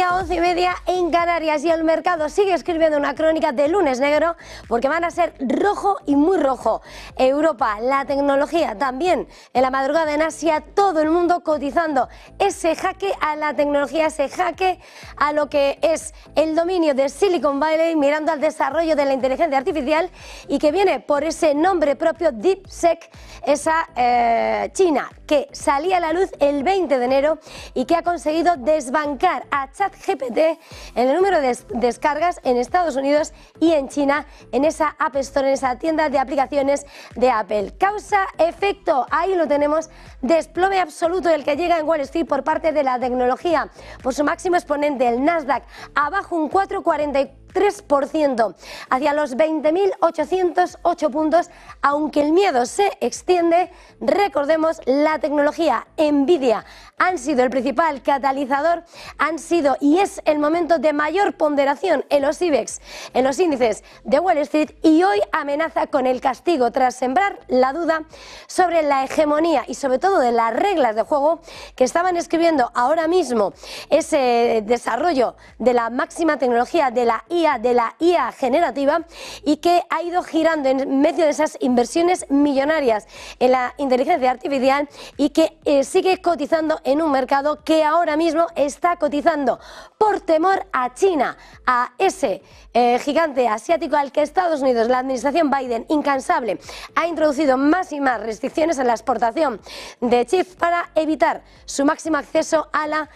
mediodía, 11:30 en Canarias, y el mercado sigue escribiendo una crónica de lunes negro porque van a ser rojo y muy rojo. Europa, la tecnología, también en la madrugada en Asia, todo el mundo cotizando ese jaque a la tecnología, ese jaque a lo que es el dominio de Silicon Valley, mirando al desarrollo de la inteligencia artificial, y que viene por ese nombre propio, DeepSeek, esa China que salía a la luz el 20 de enero y que ha conseguido desbancar a ChatGPT en el número de descargas en Estados Unidos y en China, en esa App Store, en esa tienda de aplicaciones de Apple. Causa-efecto, ahí lo tenemos, desplome absoluto el que llega en Wall Street por parte de la tecnología. Por su máximo exponente, el Nasdaq, abajo un 4,43%, hacia los 20.808 puntos, aunque el miedo se extiende. Recordemos, la tecnología, Nvidia, han sido el principal catalizador, han sido y es el momento de mayor ponderación en los IBEX, en los índices de Wall Street, y hoy amenaza con el castigo tras sembrar la duda sobre la hegemonía y sobre todo de las reglas de juego que estaban escribiendo ahora mismo ese desarrollo de la máxima tecnología de la IA generativa, y que ha ido girando en medio de esas inversiones millonarias en la inteligencia artificial, y que sigue cotizando en un mercado que ahora mismo está cotizando por temor a China, a ese gigante asiático al que Estados Unidos, la administración Biden, incansable, ha introducido más y más restricciones en la exportación de chips para evitar su máximo acceso a la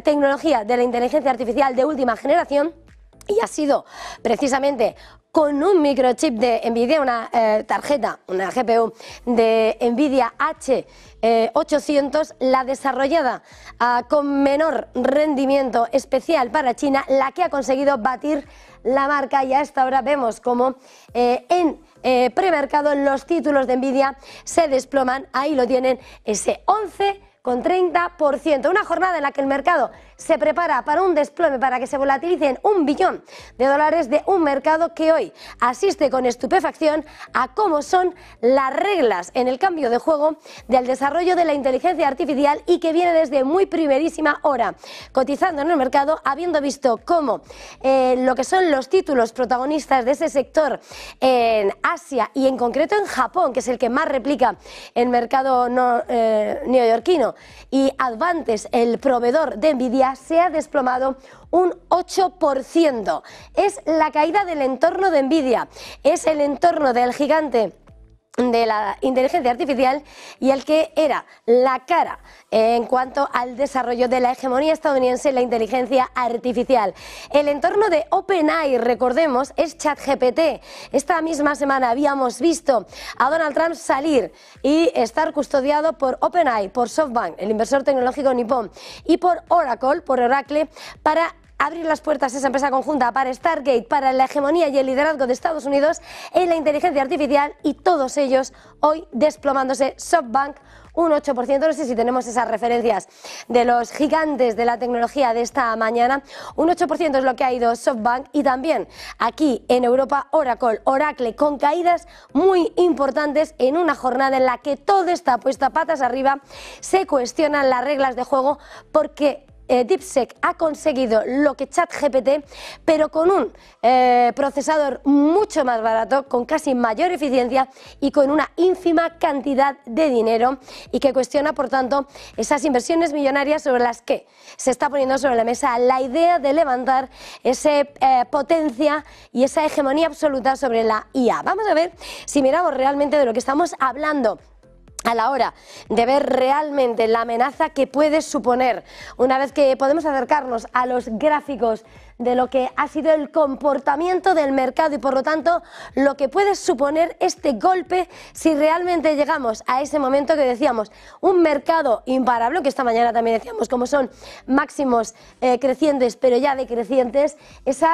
tecnología de la inteligencia artificial de última generación. Y ha sido precisamente con un microchip de Nvidia, una tarjeta, una GPU de Nvidia H800, la desarrollada con menor rendimiento especial para China, la que ha conseguido batir la marca, y a esta hora vemos como en premercado los títulos de Nvidia se desploman. Ahí lo tienen, ese 11,30%, una jornada en la que el mercado se prepara para un desplome, para que se volatilicen $1 billón de un mercado que hoy asiste con estupefacción a cómo son las reglas en el cambio de juego del desarrollo de la inteligencia artificial, y que viene desde muy primerísima hora cotizando en el mercado, habiendo visto cómo lo que son los títulos protagonistas de ese sector en Asia y en concreto en Japón, que es el que más replica el mercado neoyorquino, y Advantes, el proveedor de Nvidia, se ha desplomado un 8%. Es la caída del entorno de Nvidia, es el entorno del gigante de la inteligencia artificial y el que era la cara en cuanto al desarrollo de la hegemonía estadounidense en la inteligencia artificial. El entorno de OpenAI, recordemos, es ChatGPT. Esta misma semana habíamos visto a Donald Trump salir y estar custodiado por OpenAI, por SoftBank, el inversor tecnológico nipón, y por Oracle, para abrir las puertas a esa empresa conjunta, para Stargate, para la hegemonía y el liderazgo de Estados Unidos en la inteligencia artificial, y todos ellos hoy desplomándose. SoftBank un 8%, no sé si tenemos esas referencias de los gigantes de la tecnología de esta mañana. Un 8% es lo que ha ido SoftBank, y también aquí en Europa Oracle, con caídas muy importantes en una jornada en la que todo está puesto a patas arriba. Se cuestionan las reglas de juego porque DeepSeek ha conseguido lo que ChatGPT, pero con un procesador mucho más barato, con casi mayor eficiencia y con una ínfima cantidad de dinero, y que cuestiona, por tanto, esas inversiones millonarias sobre las que se está poniendo sobre la mesa la idea de levantar esa potencia y esa hegemonía absoluta sobre la IA. Vamos a ver si miramos realmente de lo que estamos hablando a la hora de ver realmente la amenaza que puede suponer, una vez que podemos acercarnos a los gráficos de lo que ha sido el comportamiento del mercado, y por lo tanto lo que puede suponer este golpe si realmente llegamos a ese momento que decíamos, un mercado imparable, que esta mañana también decíamos como son máximos crecientes pero ya decrecientes, ese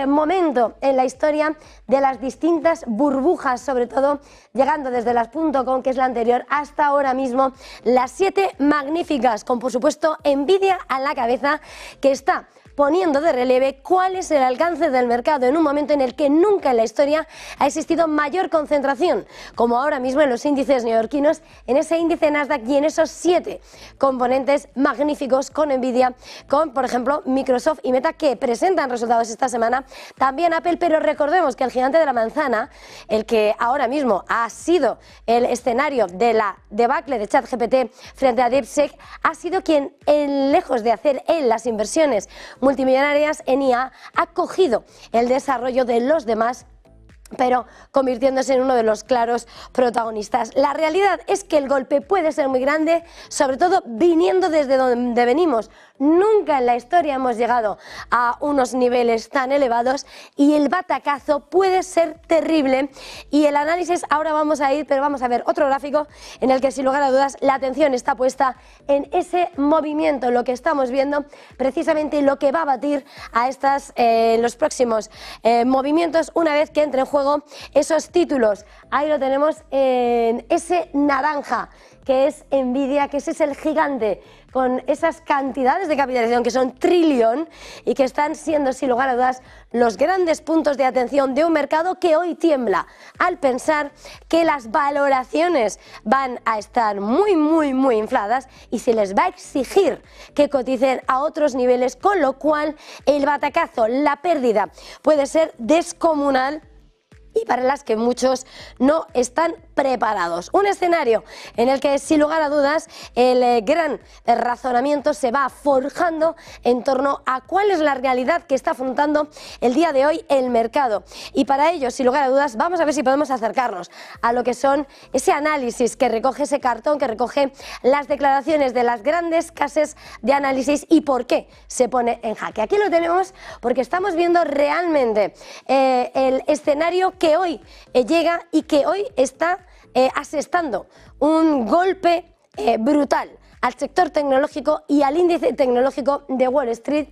momento en la historia de las distintas burbujas, sobre todo llegando desde las .com, que es la anterior, hasta ahora mismo las 7 magníficas, con por supuesto Nvidia a la cabeza, que está poniendo de relieve cuál es el alcance del mercado en un momento en el que nunca en la historia ha existido mayor concentración, como ahora mismo en los índices neoyorquinos, en ese índice Nasdaq y en esos 7 componentes magníficos con Nvidia, con por ejemplo Microsoft y Meta, que presentan resultados esta semana, también Apple, pero recordemos que el gigante de la manzana, el que ahora mismo ha sido el escenario de la debacle de ChatGPT frente a DeepSeek, ha sido quien, lejos de hacer él las inversiones multimillonarias en IA, ha cogido el desarrollo de los demás, pero convirtiéndose en uno de los claros protagonistas. La realidad es que el golpe puede ser muy grande, sobre todo viniendo desde donde venimos. Nunca en la historia hemos llegado a unos niveles tan elevados y el batacazo puede ser terrible. Y el análisis, ahora vamos a ir, pero vamos a ver otro gráfico en el que sin lugar a dudas la atención está puesta en ese movimiento, lo que estamos viendo, precisamente lo que va a batir a los próximos movimientos una vez que entre en juego esos títulos. Ahí lo tenemos en ese naranja, que es Nvidia, que ese es el gigante con esas cantidades de capitalización que son trillón y que están siendo sin lugar a dudas los grandes puntos de atención de un mercado que hoy tiembla al pensar que las valoraciones van a estar muy infladas y se les va a exigir que coticen a otros niveles, con lo cual el batacazo, la pérdida puede ser descomunal y para las que muchos no están preparados. Un escenario en el que sin lugar a dudas el gran razonamiento se va forjando en torno a cuál es la realidad que está afrontando el día de hoy el mercado. Y para ello, sin lugar a dudas, vamos a ver si podemos acercarnos a lo que son ese análisis que recoge ese cartón, que recoge las declaraciones de las grandes casas de análisis y por qué se pone en jaque. Aquí lo tenemos porque estamos viendo realmente el escenario que hoy llega y que hoy está asestando un golpe brutal al sector tecnológico y al índice tecnológico de Wall Street.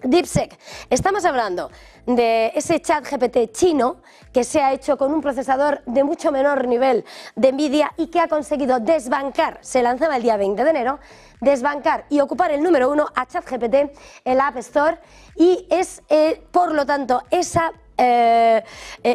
DeepSeek, estamos hablando de ese ChatGPT chino que se ha hecho con un procesador de mucho menor nivel de Nvidia y que ha conseguido desbancar, se lanzaba el día 20 de enero, desbancar y ocupar el número 1 a ChatGPT en la App Store y es por lo tanto esa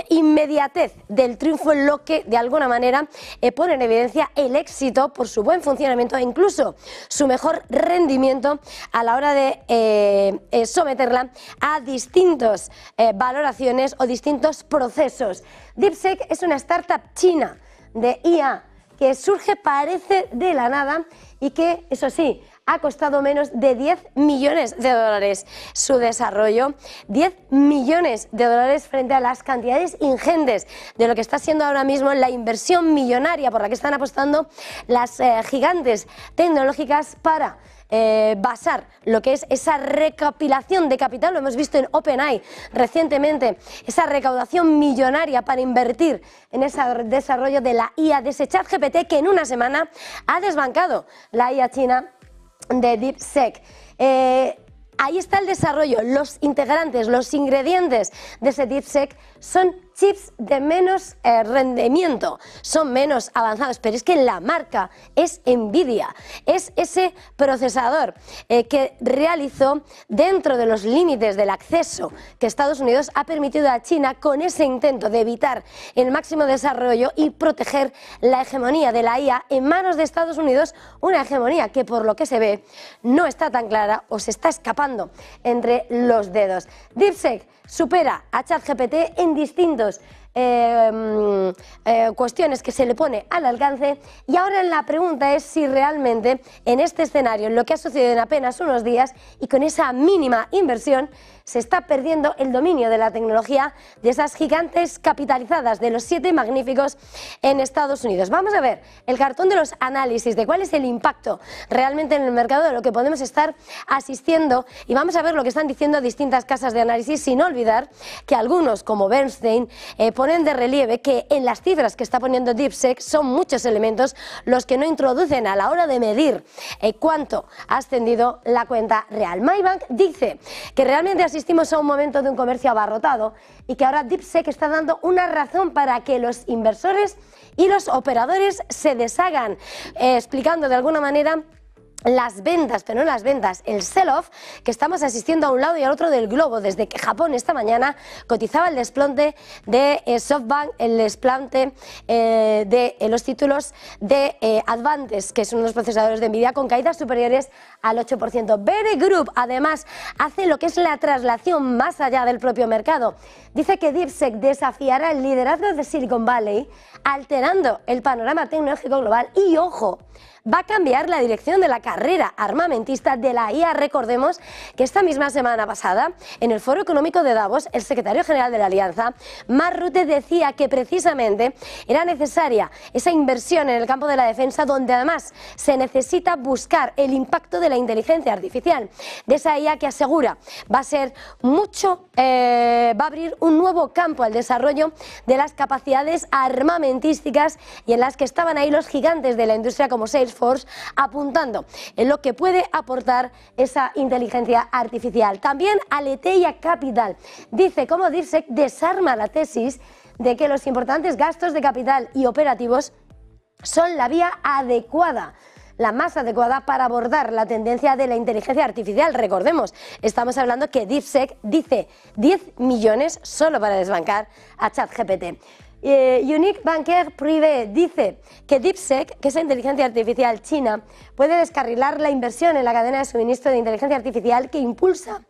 inmediatez del triunfo lo que de alguna manera pone en evidencia el éxito por su buen funcionamiento e incluso su mejor rendimiento a la hora de someterla a distintas valoraciones o distintos procesos. DeepSeek es una startup china de IA que surge, parece, de la nada y que, eso sí, ha costado menos de 10 millones de dólares su desarrollo. 10 millones de dólares frente a las cantidades ingentes de lo que está siendo ahora mismo la inversión millonaria por la que están apostando las gigantes tecnológicas para basar lo que es esa recopilación de capital. Lo hemos visto en OpenAI recientemente, esa recaudación millonaria para invertir en ese desarrollo de la IA, de ese ChatGPT que en una semana ha desbancado la IA china de DeepSeek. Ahí está el desarrollo, los integrantes, los ingredientes de ese DeepSeek son chips de menos rendimiento, son menos avanzados, pero es que la marca es Nvidia, es ese procesador que realizó dentro de los límites del acceso que Estados Unidos ha permitido a China con ese intento de evitar el máximo desarrollo y proteger la hegemonía de la IA en manos de Estados Unidos, una hegemonía que por lo que se ve no está tan clara o se está escapando entre los dedos. DeepSeek supera a ChatGPT en distintos cuestiones que se le pone al alcance y ahora la pregunta es si realmente en este escenario, en lo que ha sucedido en apenas unos días y con esa mínima inversión, se está perdiendo el dominio de la tecnología de esas gigantes capitalizadas, de los 7 magníficos en Estados Unidos. Vamos a ver el cartón de los análisis de cuál es el impacto realmente en el mercado de lo que podemos estar asistiendo y vamos a ver lo que están diciendo distintas casas de análisis, sin olvidar que algunos como Bernstein ponen de relieve que en las cifras que está poniendo DeepSeek son muchos elementos los que no introducen a la hora de medir cuánto ha ascendido la cuenta real. MyBank dice que realmente asistimos a un momento de un comercio abarrotado y que ahora DeepSeek está dando una razón para que los inversores y los operadores se deshagan, explicando de alguna manera las ventas, pero no las ventas, el sell-off que estamos asistiendo a un lado y al otro del globo, desde que Japón esta mañana cotizaba el desplante de SoftBank, el desplante de los títulos de Advantage, que son unos procesadores de Nvidia con caídas superiores al 8%. BR Group además hace lo que es la traslación más allá del propio mercado. Dice que DeepSeek desafiará el liderazgo de Silicon Valley, alterando el panorama tecnológico global y, ojo, va a cambiar la dirección de la carrera armamentista de la IA. Recordemos que esta misma semana pasada, en el Foro Económico de Davos, el secretario general de la Alianza, Mark Rutte, decía que precisamente era necesaria esa inversión en el campo de la defensa, donde además se necesita buscar el impacto de la inteligencia artificial, de esa IA que asegura va a ser mucho, va a abrir un nuevo campo al desarrollo de las capacidades armamentísticas, y en las que estaban ahí los gigantes de la industria como Salesforce, apuntando en lo que puede aportar esa inteligencia artificial. También Aletheia Capital dice cómo DeepSeek desarma la tesis de que los importantes gastos de capital y operativos son la vía adecuada, la más adecuada para abordar la tendencia de la inteligencia artificial. Recordemos, estamos hablando que DeepSeek dice 10 millones solo para desbancar a ChatGPT. Unique Banker Privé dice que DeepSeek, que es la inteligencia artificial china, puede descarrilar la inversión en la cadena de suministro de inteligencia artificial que impulsa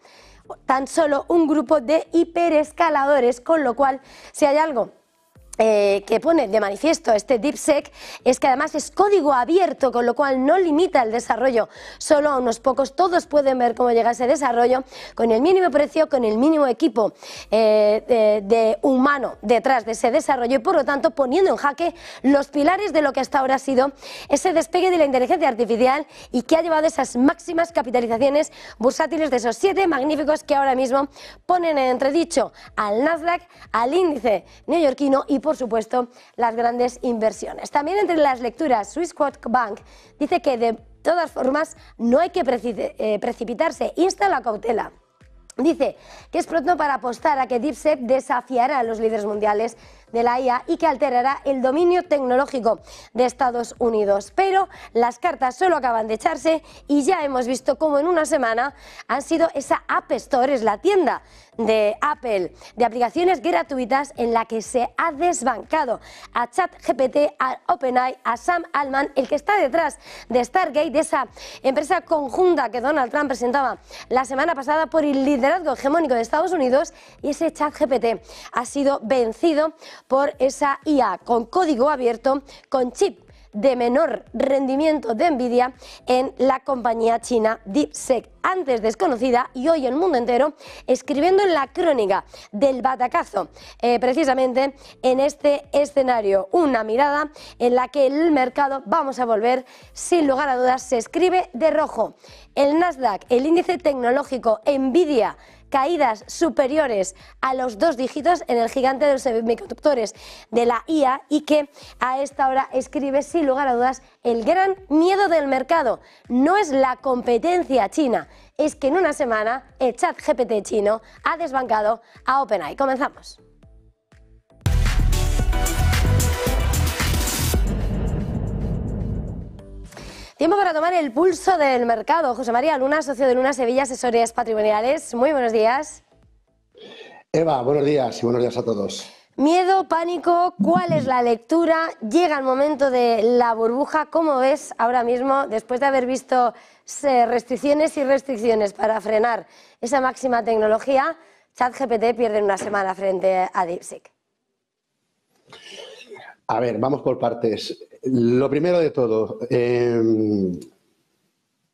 tan solo un grupo de hiperescaladores, con lo cual, si hay algo que pone de manifiesto este DeepSeek es que además es código abierto, con lo cual no limita el desarrollo solo a unos pocos. Todos pueden ver cómo llega ese desarrollo con el mínimo precio, con el mínimo equipo de humano detrás de ese desarrollo, y por lo tanto poniendo en jaque los pilares de lo que hasta ahora ha sido ese despegue de la inteligencia artificial, y que ha llevado esas máximas capitalizaciones bursátiles de esos 7 magníficos que ahora mismo ponen en entredicho al Nasdaq, al índice neoyorquino y por supuesto las grandes inversiones. También entre las lecturas, Swissquote Bank dice que de todas formas no hay que precipitarse, insta a la cautela. Dice que es pronto para apostar a que DeepSeek desafiará a los líderes mundiales de la IA y que alterará el dominio tecnológico de Estados Unidos. Pero las cartas solo acaban de echarse y ya hemos visto cómo en una semana han sido esa App Store, es la tienda de Apple de aplicaciones gratuitas, en la que se ha desbancado a ChatGPT, a OpenAI, a Sam Altman, el que está detrás de Stargate, de esa empresa conjunta que Donald Trump presentaba la semana pasada por el liderazgo hegemónico de Estados Unidos. Y ese ChatGPT ha sido vencido por esa IA con código abierto, con chip de menor rendimiento de Nvidia en la compañía china DeepSeek, antes desconocida, y hoy el mundo entero escribiendo en la crónica del batacazo, precisamente en este escenario. Una mirada en la que el mercado, vamos a volver, sin lugar a dudas, se escribe de rojo. El Nasdaq, el índice tecnológico, Nvidia, caídas superiores a los 2 dígitos en el gigante de los semiconductores de la IA, y que a esta hora escribe sin lugar a dudas el gran miedo del mercado. No es la competencia china, es que en una semana el ChatGPT chino ha desbancado a OpenAI. Comenzamos. Tiempo para tomar el pulso del mercado. José María Luna, socio de Luna Sevilla Asesores Patrimoniales. Muy buenos días. Eva, buenos días y buenos días a todos. Miedo, pánico, ¿cuál es la lectura? Llega el momento de la burbuja. ¿Cómo ves ahora mismo, después de haber visto restricciones y restricciones para frenar esa máxima tecnología? ChatGPT pierde en una semana frente a DeepSeek. A ver, vamos por partes. Lo primero de todo, el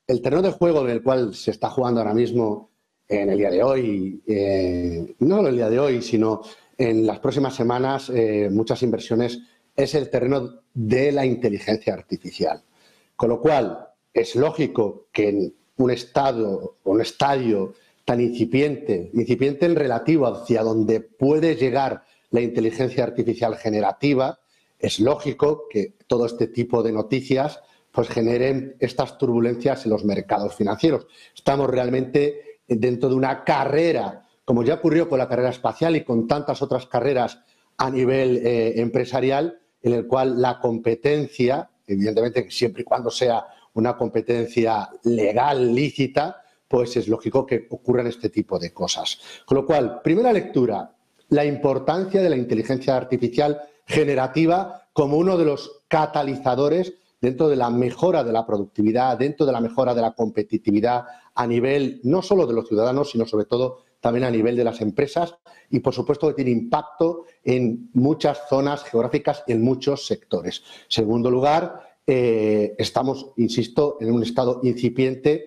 terreno de juego en el cual se está jugando ahora mismo en el día de hoy, no solo el día de hoy, sino en las próximas semanas, muchas inversiones, es el terreno de la inteligencia artificial. Con lo cual, es lógico que en un estadio tan incipiente en relativo hacia donde puede llegar la inteligencia artificial generativa, es lógico que todo este tipo de noticias pues generen estas turbulencias en los mercados financieros. Estamos realmente dentro de una carrera, como ya ocurrió con la carrera espacial y con tantas otras carreras a nivel empresarial, en el cual la competencia, evidentemente siempre y cuando sea una competencia legal, lícita, pues es lógico que ocurran este tipo de cosas. Con lo cual, primera lectura, la importancia de la inteligencia artificial generativa como uno de los catalizadores dentro de la mejora de la productividad, dentro de la mejora de la competitividad a nivel no solo de los ciudadanos, sino sobre todo también a nivel de las empresas y, por supuesto, que tiene impacto en muchas zonas geográficas y en muchos sectores. En segundo lugar, estamos, insisto, en un estado incipiente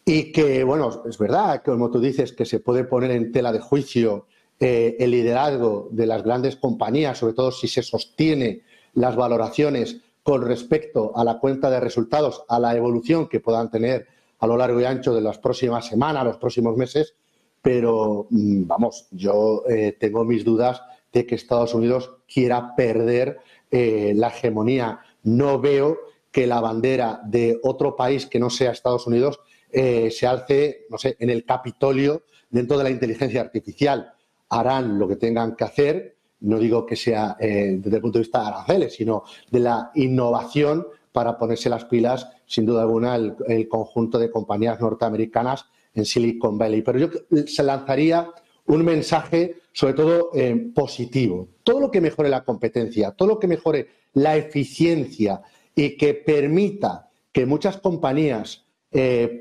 y que, bueno, es verdad, como tú dices, que se puede poner en tela de juicio el liderazgo de las grandes compañías, sobre todo si se sostiene las valoraciones con respecto a la cuenta de resultados, a la evolución que puedan tener a lo largo y ancho de las próximas semanas, los próximos meses, pero vamos, yo tengo mis dudas de que Estados Unidos quiera perder la hegemonía. No veo que la bandera de otro país que no sea Estados Unidos se alce, no sé, en el Capitolio dentro de la inteligencia artificial. Harán lo que tengan que hacer, no digo que sea desde el punto de vista de aranceles, sino de la innovación para ponerse las pilas, sin duda alguna, el conjunto de compañías norteamericanas en Silicon Valley. Pero yo se lanzaría un mensaje, sobre todo, positivo. Todo lo que mejore la competencia, todo lo que mejore la eficiencia y que permita que muchas compañías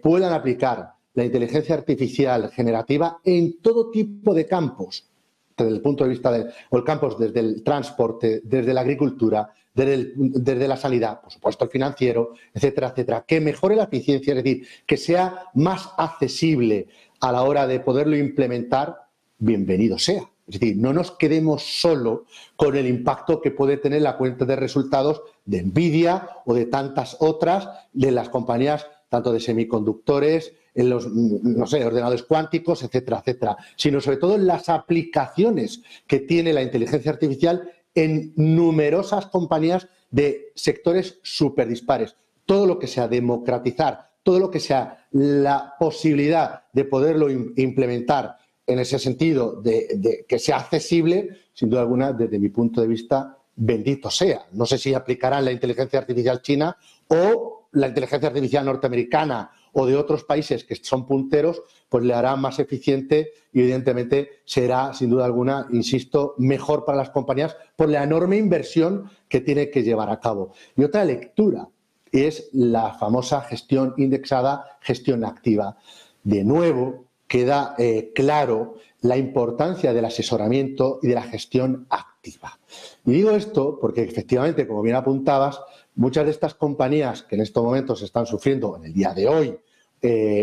puedan aplicar la inteligencia artificial generativa en todo tipo de campos, desde el punto de vista de o campos desde el transporte, desde la agricultura, desde la sanidad, por supuesto el financiero, etcétera, etcétera, que mejore la eficiencia, es decir, que sea más accesible a la hora de poderlo implementar, bienvenido sea. Es decir, no nos quedemos solo con el impacto que puede tener la cuenta de resultados de Nvidia o de tantas otras de las compañías, tanto de semiconductores, en los, no sé, ordenadores cuánticos, etcétera, etcétera, sino sobre todo en las aplicaciones que tiene la inteligencia artificial en numerosas compañías de sectores súper dispares. Todo lo que sea democratizar, todo lo que sea la posibilidad de poderlo implementar en ese sentido, de que sea accesible, sin duda alguna, desde mi punto de vista, bendito sea. No sé si aplicarán la inteligencia artificial china o la inteligencia artificial norteamericana o de otros países que son punteros, pues le hará más eficiente y evidentemente será, sin duda alguna, insisto, mejor para las compañías por la enorme inversión que tiene que llevar a cabo. Y otra lectura es la famosa gestión indexada, gestión activa. De nuevo, queda claro la importancia del asesoramiento y de la gestión activa. Y digo esto porque efectivamente, como bien apuntabas, muchas de estas compañías que en estos momentos están sufriendo en el día de hoy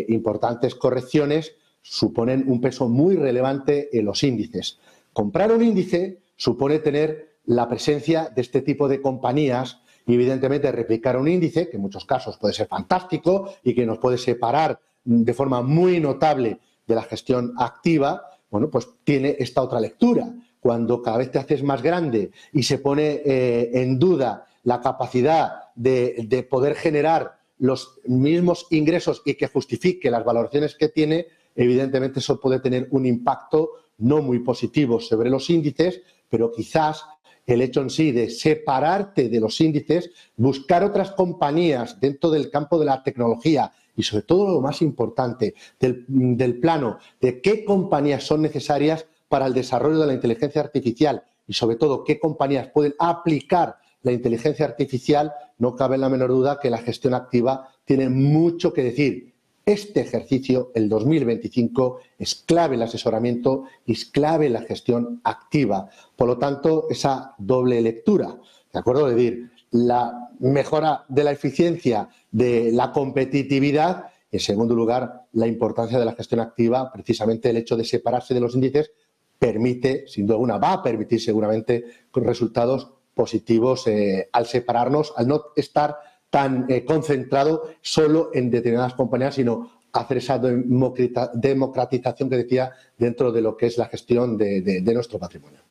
importantes correcciones suponen un peso muy relevante en los índices. Comprar un índice supone tener la presencia de este tipo de compañías y evidentemente replicar un índice, que en muchos casos puede ser fantástico y que nos puede separar de forma muy notable de la gestión activa, bueno, pues tiene esta otra lectura. Cuando cada vez te haces más grande y se pone en duda la capacidad de poder generar los mismos ingresos y que justifique las valoraciones que tiene, evidentemente eso puede tener un impacto no muy positivo sobre los índices, pero quizás el hecho en sí de separarte de los índices, buscar otras compañías dentro del campo de la tecnología y sobre todo lo más importante, del plano de qué compañías son necesarias para el desarrollo de la inteligencia artificial y sobre todo qué compañías pueden aplicar la inteligencia artificial, no cabe la menor duda que la gestión activa tiene mucho que decir. Este ejercicio, el 2025, es clave el asesoramiento y es clave la gestión activa. Por lo tanto, esa doble lectura, ¿de acuerdo? Es decir, la mejora de la eficiencia, de la competitividad, y en segundo lugar, la importancia de la gestión activa, precisamente el hecho de separarse de los índices, permite, sin duda alguna, va a permitir seguramente resultados positivos al separarnos, al no estar tan concentrado solo en determinadas compañías, sino hacer esa democratización que decía dentro de lo que es la gestión de nuestro patrimonio.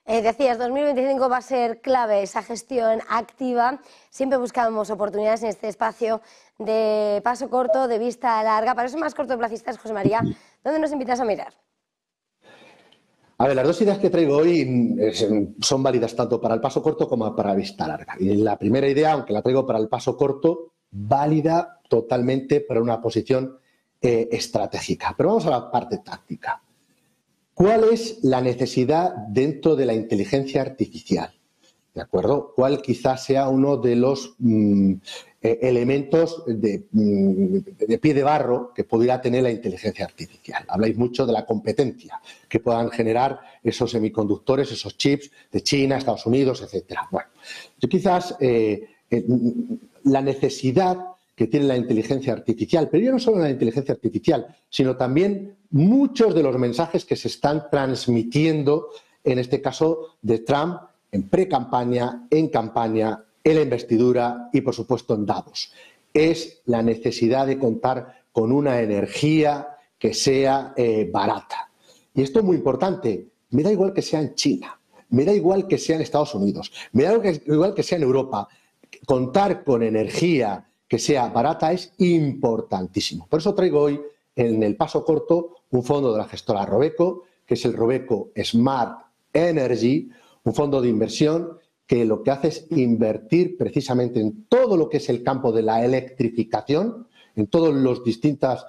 Decías, 2025 va a ser clave esa gestión activa. Siempre buscamos oportunidades en este espacio de paso corto, de vista larga. Para esos más cortoplacistas, José María, ¿dónde nos invitas a mirar? A ver, las dos ideas que traigo hoy son válidas tanto para el paso corto como para la vista larga. Y la primera idea, aunque la traigo para el paso corto, válida totalmente para una posición estratégica. Pero vamos a la parte táctica. ¿Cuál es la necesidad dentro de la inteligencia artificial? ¿De acuerdo? ¿Cuál quizás sea uno de los elementos de pie de barro que pudiera tener la inteligencia artificial? Habláis mucho de la competencia que puedan generar esos semiconductores, esos chips de China, Estados Unidos, etcétera. Bueno, yo quizás la necesidad que tiene la inteligencia artificial, pero ya no solo la inteligencia artificial, sino también muchos de los mensajes que se están transmitiendo, en este caso de Trump, en pre-campaña, en campaña, en la investidura y, por supuesto, en Davos. Es la necesidad de contar con una energía que sea barata. Y esto es muy importante. Me da igual que sea en China, me da igual que sea en Estados Unidos, me da igual que sea en Europa. Contar con energía que sea barata es importantísimo. Por eso traigo hoy en el paso corto un fondo de la gestora Robeco, que es el Robeco Smart Energy, un fondo de inversión que lo que hace es invertir precisamente en todo lo que es el campo de la electrificación, en todas las distintas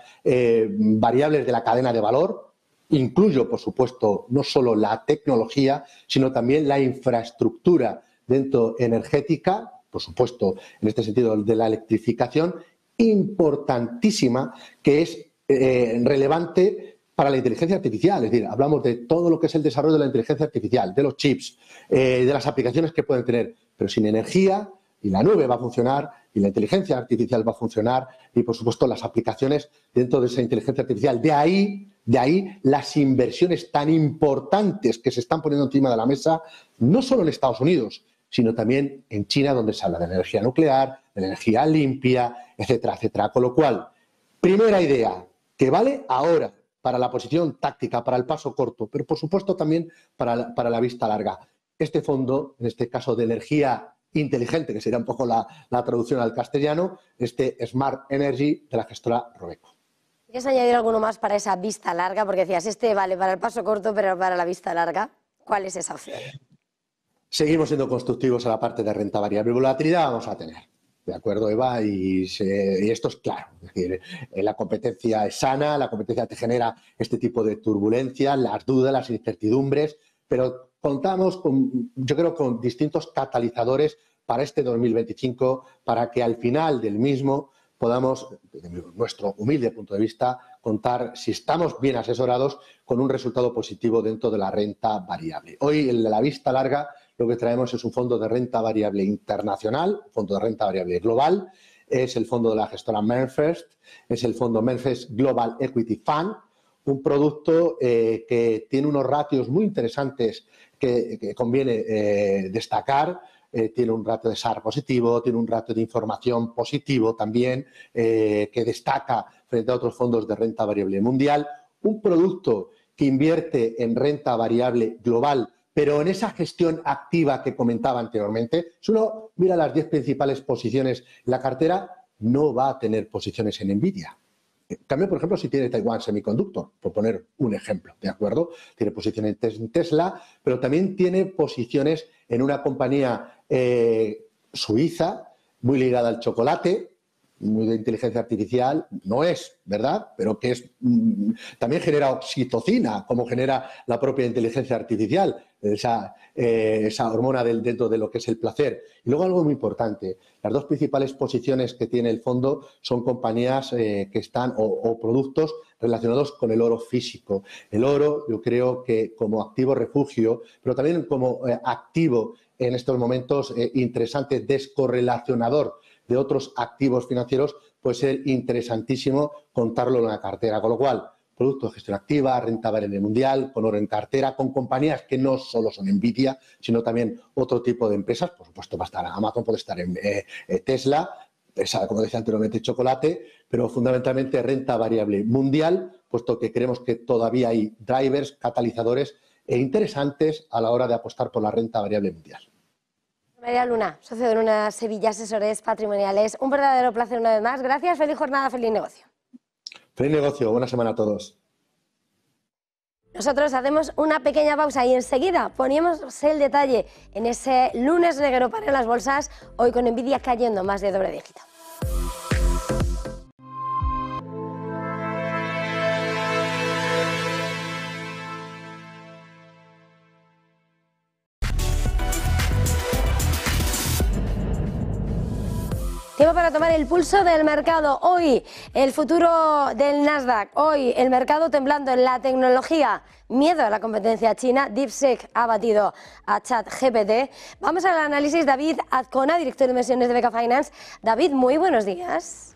variables de la cadena de valor. Incluyo, por supuesto, no solo la tecnología, sino también la infraestructura dentro energética, por supuesto, en este sentido de la electrificación, importantísima, que es relevante para la inteligencia artificial. Es decir, hablamos de todo lo que es el desarrollo de la inteligencia artificial, de los chips, de las aplicaciones que pueden tener, pero sin energía, y la nube va a funcionar, y la inteligencia artificial va a funcionar, y por supuesto las aplicaciones dentro de esa inteligencia artificial. De ahí las inversiones tan importantes que se están poniendo encima de la mesa, no solo en Estados Unidos, sino también en China, donde se habla de energía nuclear, de energía limpia, etcétera, etcétera. Con lo cual, primera idea, que vale ahora para la posición táctica, para el paso corto, pero por supuesto también para la vista larga. Este fondo, en este caso de energía inteligente, que sería un poco la traducción al castellano, este Smart Energy de la gestora Robeco. ¿Quieres añadir alguno más para esa vista larga? Porque decías, este vale para el paso corto, pero para la vista larga, ¿cuál es esa opción? Seguimos siendo constructivos a la parte de renta variable. Volatilidad vamos a tener, ¿de acuerdo, Eva? Y esto es claro. Es decir, la competencia es sana, la competencia te genera este tipo de turbulencias, las dudas, las incertidumbres, pero contamos con, yo creo, con distintos catalizadores para este 2025, para que al final del mismo podamos, desde nuestro humilde punto de vista, contar, si estamos bien asesorados, con un resultado positivo dentro de la renta variable. Hoy, en la vista larga, lo que traemos es un fondo de renta variable internacional, un fondo de renta variable global, es el fondo de la gestora MainFirst, es el fondo MainFirst Global Equity Fund, un producto que tiene unos ratios muy interesantes que conviene destacar. Tiene un ratio de SAR positivo, tiene un ratio de información positivo también, que destaca frente a otros fondos de renta variable mundial. Un producto que invierte en renta variable global, pero en esa gestión activa que comentaba anteriormente. Si uno mira las 10 principales posiciones en la cartera, no va a tener posiciones en Nvidia. En cambio, por ejemplo, si tiene Taiwan Semiconductor, por poner un ejemplo, ¿de acuerdo? Tiene posiciones en Tesla, pero también tiene posiciones en una compañía suiza, muy ligada al chocolate, muy de inteligencia artificial, no es, ¿verdad? Pero que es también genera oxitocina, como genera la propia inteligencia artificial, esa hormona dentro de lo que es el placer. Y luego algo muy importante, las dos principales posiciones que tiene el fondo son compañías que están, o productos relacionados con el oro físico. El oro, yo creo que como activo refugio, pero también como activo en estos momentos interesante, descorrelacionador de otros activos financieros, puede ser interesantísimo contarlo en la cartera. Con lo cual, productos de gestión activa, renta variable mundial, con oro en cartera, con compañías que no solo son Nvidia, sino también otro tipo de empresas. Por supuesto, va a estar Amazon, puede estar en Tesla, como decía anteriormente, chocolate, pero fundamentalmente renta variable mundial, puesto que creemos que todavía hay drivers, catalizadores interesantes a la hora de apostar por la renta variable mundial. María Luna, socio de Luna Sevilla Asesores Patrimoniales. Un verdadero placer una vez más. Gracias, feliz jornada, feliz negocio. Feliz negocio, buena semana a todos. Nosotros hacemos una pequeña pausa y enseguida ponemos el detalle en ese lunes negro para las bolsas, hoy con Nvidia cayendo más de doble dígito. Tiempo para tomar el pulso del mercado. Hoy el futuro del Nasdaq, hoy el mercado temblando en la tecnología, miedo a la competencia china, DeepSeek ha batido a ChatGPT. Vamos al análisis. David Azcona, director de inversiones de Beca Finance. David, muy buenos días.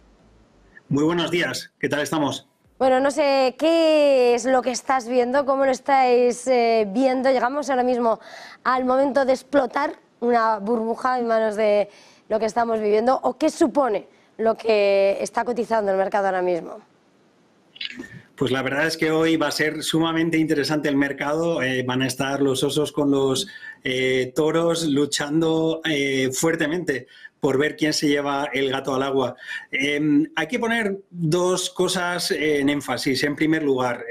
Muy buenos días, ¿qué tal estamos? Bueno, no sé qué es lo que estás viendo, cómo lo estáis viendo. Llegamos ahora mismo al momento de explotar una burbuja en manos de lo que estamos viviendo, o qué supone lo que está cotizando el mercado ahora mismo. Pues la verdad es que hoy va a ser sumamente interesante el mercado. Van a estar los osos con los toros luchando fuertemente por ver quién se lleva el gato al agua. Hay que poner dos cosas en énfasis. En primer lugar,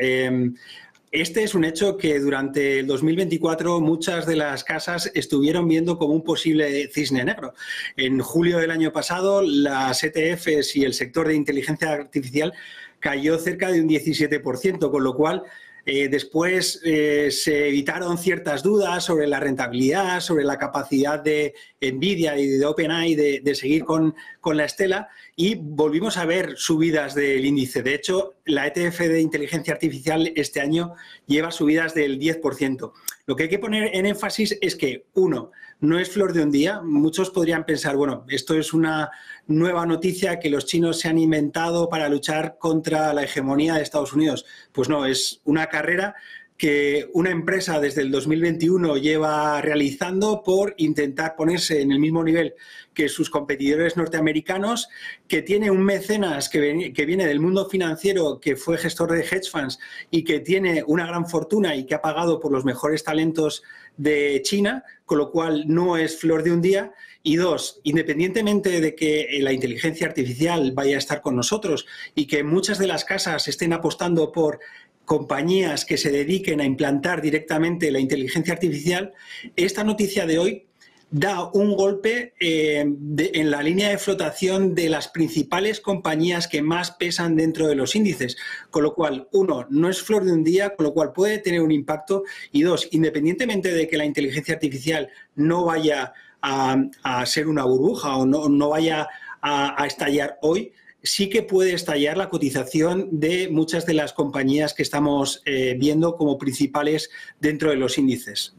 este es un hecho que durante el 2024 muchas de las casas estuvieron viendo como un posible cisne negro. En julio del año pasado, las ETFs y el sector de inteligencia artificial cayó cerca de un 17%, con lo cual después se evitaron ciertas dudas sobre la rentabilidad, sobre la capacidad de Nvidia y de OpenAI de seguir con la estela, y volvimos a ver subidas del índice. De hecho, la ETF de inteligencia artificial este año lleva subidas del 10%. Lo que hay que poner en énfasis es que, uno, no es flor de un día. Muchos podrían pensar, bueno, esto es una nueva noticia que los chinos se han inventado para luchar contra la hegemonía de Estados Unidos. Pues no, es una carrera que una empresa desde el 2021 lleva realizando por intentar ponerse en el mismo nivel que sus competidores norteamericanos, que tiene un mecenas que viene del mundo financiero, que fue gestor de hedge funds y que tiene una gran fortuna y que ha pagado por los mejores talentos de China, con lo cual no es flor de un día. Y dos, independientemente de que la inteligencia artificial vaya a estar con nosotros y que muchas de las casas estén apostando por compañías que se dediquen a implantar directamente la inteligencia artificial, esta noticia de hoy da un golpe en la línea de flotación de las principales compañías que más pesan dentro de los índices. Con lo cual, uno, no es flor de un día, con lo cual puede tener un impacto. Y dos, independientemente de que la inteligencia artificial no vaya a ser una burbuja o no vaya a estallar hoy, sí que puede estallar la cotización de muchas de las compañías que estamos viendo como principales dentro de los índices.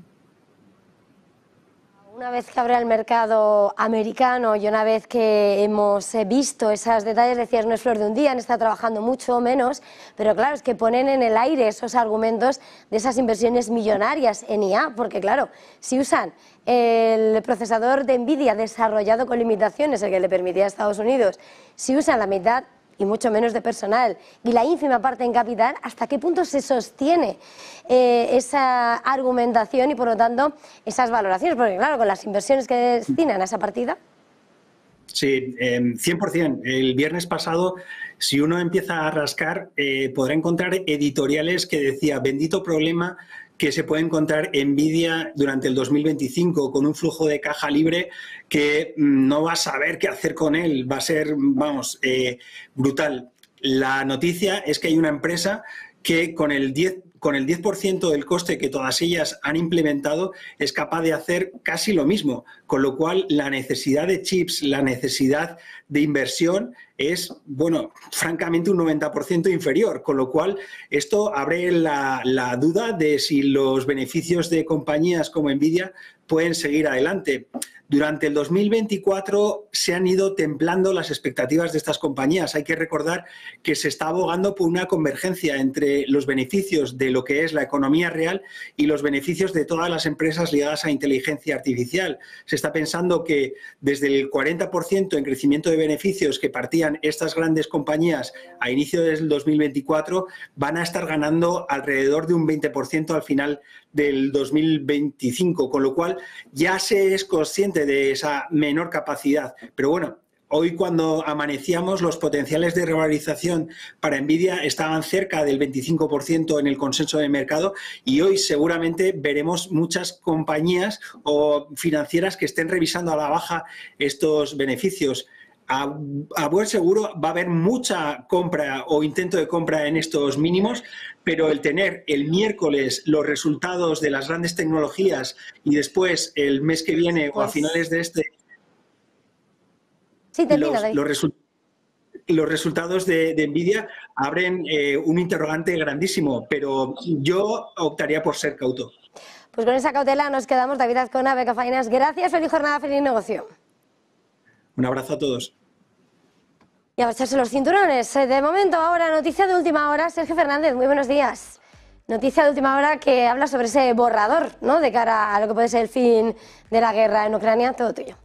Una vez que abre el mercado americano y una vez que hemos visto esos detalles, decías, no es flor de un día, han estado trabajando mucho o menos, pero claro, es que ponen en el aire esos argumentos de esas inversiones millonarias en IA, porque claro, si usan el procesador de Nvidia desarrollado con limitaciones, el que le permitía a Estados Unidos, si usan la mitad y mucho menos de personal y la ínfima parte en capital, ¿hasta qué punto se sostiene esa argumentación y por lo tanto esas valoraciones? Porque claro, con las inversiones que destinan a esa partida. Sí, 100%. El viernes pasado, si uno empieza a rascar, podrá encontrar editoriales que decía, bendito problema que se puede encontrar Nvidia durante el 2025 con un flujo de caja libre que no va a saber qué hacer con él, va a ser, vamos, brutal. La noticia es que hay una empresa que con el 10% del coste que todas ellas han implementado es capaz de hacer casi lo mismo, con lo cual la necesidad de chips, la necesidad de inversión es, bueno, francamente un 90% inferior, con lo cual esto abre la duda de si los beneficios de compañías como Nvidia pueden seguir adelante. Durante el 2024 se han ido templando las expectativas de estas compañías. Hay que recordar que se está abogando por una convergencia entre los beneficios de lo que es la economía real y los beneficios de todas las empresas ligadas a inteligencia artificial. Se está pensando que desde el 40% en crecimiento de beneficios que partían estas grandes compañías a inicio del 2024 van a estar ganando alrededor de un 20% al final del 2025, con lo cual ya se es consciente de esa menor capacidad. Pero bueno, hoy cuando amanecíamos los potenciales de revalorización para Nvidia estaban cerca del 25% en el consenso de mercado y hoy seguramente veremos muchas compañías o financieras que estén revisando a la baja estos beneficios. A buen seguro va a haber mucha compra o intento de compra en estos mínimos, pero el tener el miércoles los resultados de las grandes tecnologías y después el mes que viene o a finales de este Sí, termina, David. Los resultados de Nvidia abren un interrogante grandísimo, pero yo optaría por ser cauto. Pues con esa cautela nos quedamos. David Azcona, Beca Finance, gracias, feliz jornada, feliz negocio. Un abrazo a todos. Y a echarse los cinturones. De momento, ahora, noticia de última hora. Sergio Fernández, muy buenos días. Noticia de última hora que habla sobre ese borrador, ¿no?, de cara a lo que puede ser el fin de la guerra en Ucrania. Todo tuyo.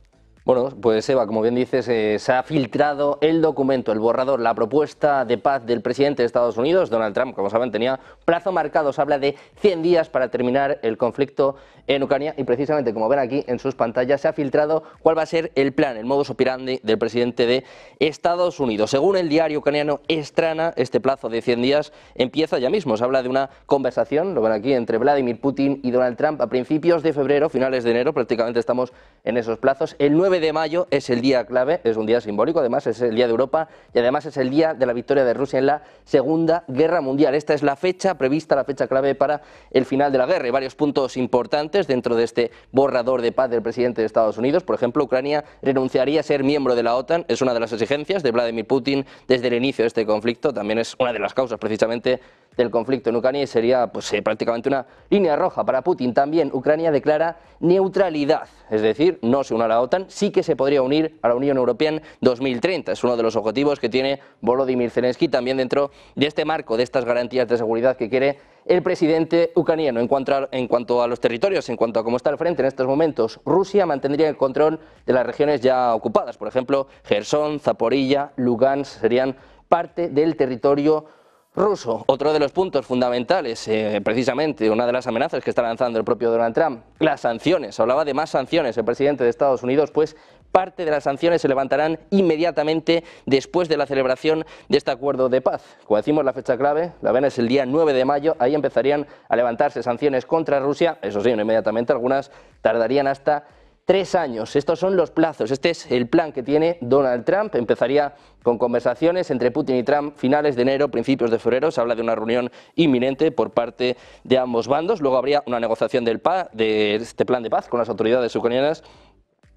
Bueno, pues Eva, como bien dices, se ha filtrado el documento, el borrador, la propuesta de paz del presidente de Estados Unidos, Donald Trump. Como saben, tenía plazo marcado, se habla de 100 días para terminar el conflicto en Ucrania y precisamente, como ven aquí en sus pantallas, se ha filtrado cuál va a ser el plan, el modus operandi del presidente de Estados Unidos. Según el diario ucraniano Strana, este plazo de 100 días empieza ya mismo. Se habla de una conversación, lo ven aquí, entre Vladimir Putin y Donald Trump a principios de febrero, finales de enero, prácticamente estamos en esos plazos. El 9 de mayo es el día clave, es un día simbólico, además es el día de Europa y además es el día de la victoria de Rusia en la Segunda Guerra Mundial. Esta es la fecha prevista, la fecha clave para el final de la guerra. Hay varios puntos importantes dentro de este borrador de paz del presidente de Estados Unidos. Por ejemplo, Ucrania renunciaría a ser miembro de la OTAN, es una de las exigencias de Vladimir Putin desde el inicio de este conflicto, también es una de las causas precisamente del conflicto en Ucrania y sería pues, prácticamente una línea roja para Putin. También Ucrania declara neutralidad, es decir, no se une a la OTAN, sí que se podría unir a la Unión Europea en 2030. Es uno de los objetivos que tiene Volodymyr Zelensky también dentro de este marco, de estas garantías de seguridad que quiere el presidente ucraniano. En cuanto a los territorios, en cuanto a cómo está el frente en estos momentos, Rusia mantendría el control de las regiones ya ocupadas. Por ejemplo, Jersón, Zaporilla, Lugansk serían parte del territorio ruso. Otro de los puntos fundamentales, precisamente una de las amenazas que está lanzando el propio Donald Trump, las sanciones. Hablaba de más sanciones el presidente de Estados Unidos, pues parte de las sanciones se levantarán inmediatamente después de la celebración de este acuerdo de paz. Como decimos, la fecha clave, la ven, es el día 9 de mayo, ahí empezarían a levantarse sanciones contra Rusia, eso sí, no inmediatamente, algunas tardarían hasta 3 años. Estos son los plazos, este es el plan que tiene Donald Trump. Empezaría con conversaciones entre Putin y Trump finales de enero, principios de febrero. Se habla de una reunión inminente por parte de ambos bandos. Luego habría una negociación de este plan de paz con las autoridades ucranianas.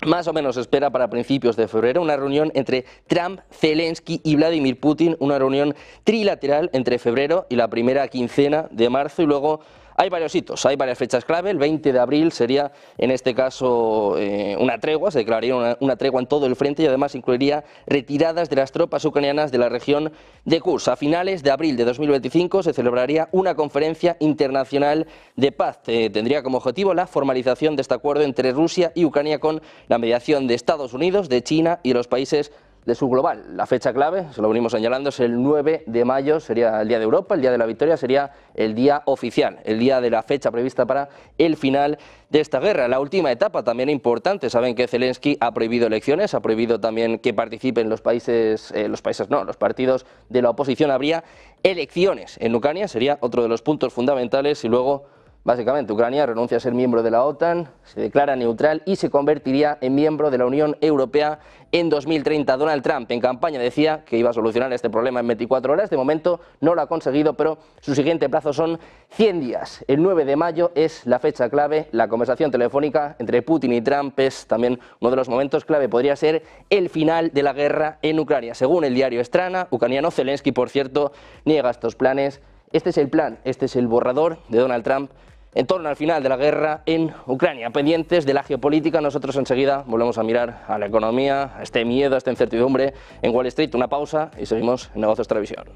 Más o menos se espera para principios de febrero una reunión entre Trump, Zelensky y Vladimir Putin, una reunión trilateral entre febrero y la primera quincena de marzo, y luego hay varios hitos, hay varias fechas clave. El 20 de abril sería en este caso una tregua, se declararía una tregua en todo el frente y además incluiría retiradas de las tropas ucranianas de la región de Kursk. A finales de abril de 2025 se celebraría una conferencia internacional de paz. Tendría como objetivo la formalización de este acuerdo entre Rusia y Ucrania con la mediación de Estados Unidos, de China y los países de su global. La fecha clave, se lo venimos señalando, es el 9 de mayo, sería el día de Europa, el día de la victoria, sería el día oficial, el día de la fecha prevista para el final de esta guerra. La última etapa también importante, saben que Zelensky ha prohibido elecciones, ha prohibido también que participen los partidos de la oposición. Habría elecciones en Ucrania, sería otro de los puntos fundamentales, y luego básicamente Ucrania renuncia a ser miembro de la OTAN, se declara neutral y se convertiría en miembro de la Unión Europea en 2030. Donald Trump en campaña decía que iba a solucionar este problema en 24 horas, de momento no lo ha conseguido, pero su siguiente plazo son 100 días. El 9 de mayo es la fecha clave, la conversación telefónica entre Putin y Trump es también uno de los momentos clave, podría ser el final de la guerra en Ucrania. Según el diario Strana, ucraniano, Zelensky, por cierto, niega estos planes. Este es el plan, este es el borrador de Donald Trump en torno al final de la guerra en Ucrania. Pendientes de la geopolítica, nosotros enseguida volvemos a mirar a la economía, a este miedo, a esta incertidumbre en Wall Street. Una pausa y seguimos en Negocios Televisión.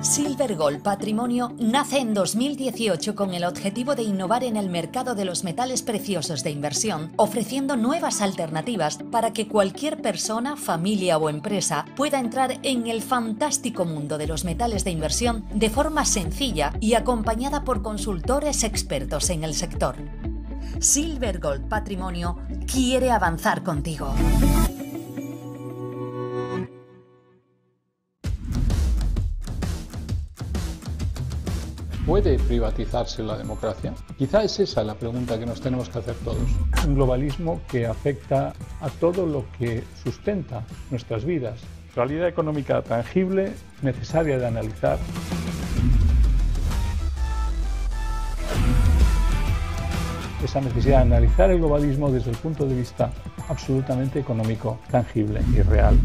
Silver Gold Patrimonio nace en 2018 con el objetivo de innovar en el mercado de los metales preciosos de inversión, ofreciendo nuevas alternativas para que cualquier persona, familia o empresa pueda entrar en el fantástico mundo de los metales de inversión de forma sencilla y acompañada por consultores expertos en el sector. Silver Gold Patrimonio quiere avanzar contigo. ¿Puede privatizarse la democracia? Quizá es esa la pregunta que nos tenemos que hacer todos. Un globalismo que afecta a todo lo que sustenta nuestras vidas, realidad económica tangible necesaria de analizar. Esa necesidad de analizar el globalismo desde el punto de vista absolutamente económico, tangible y real.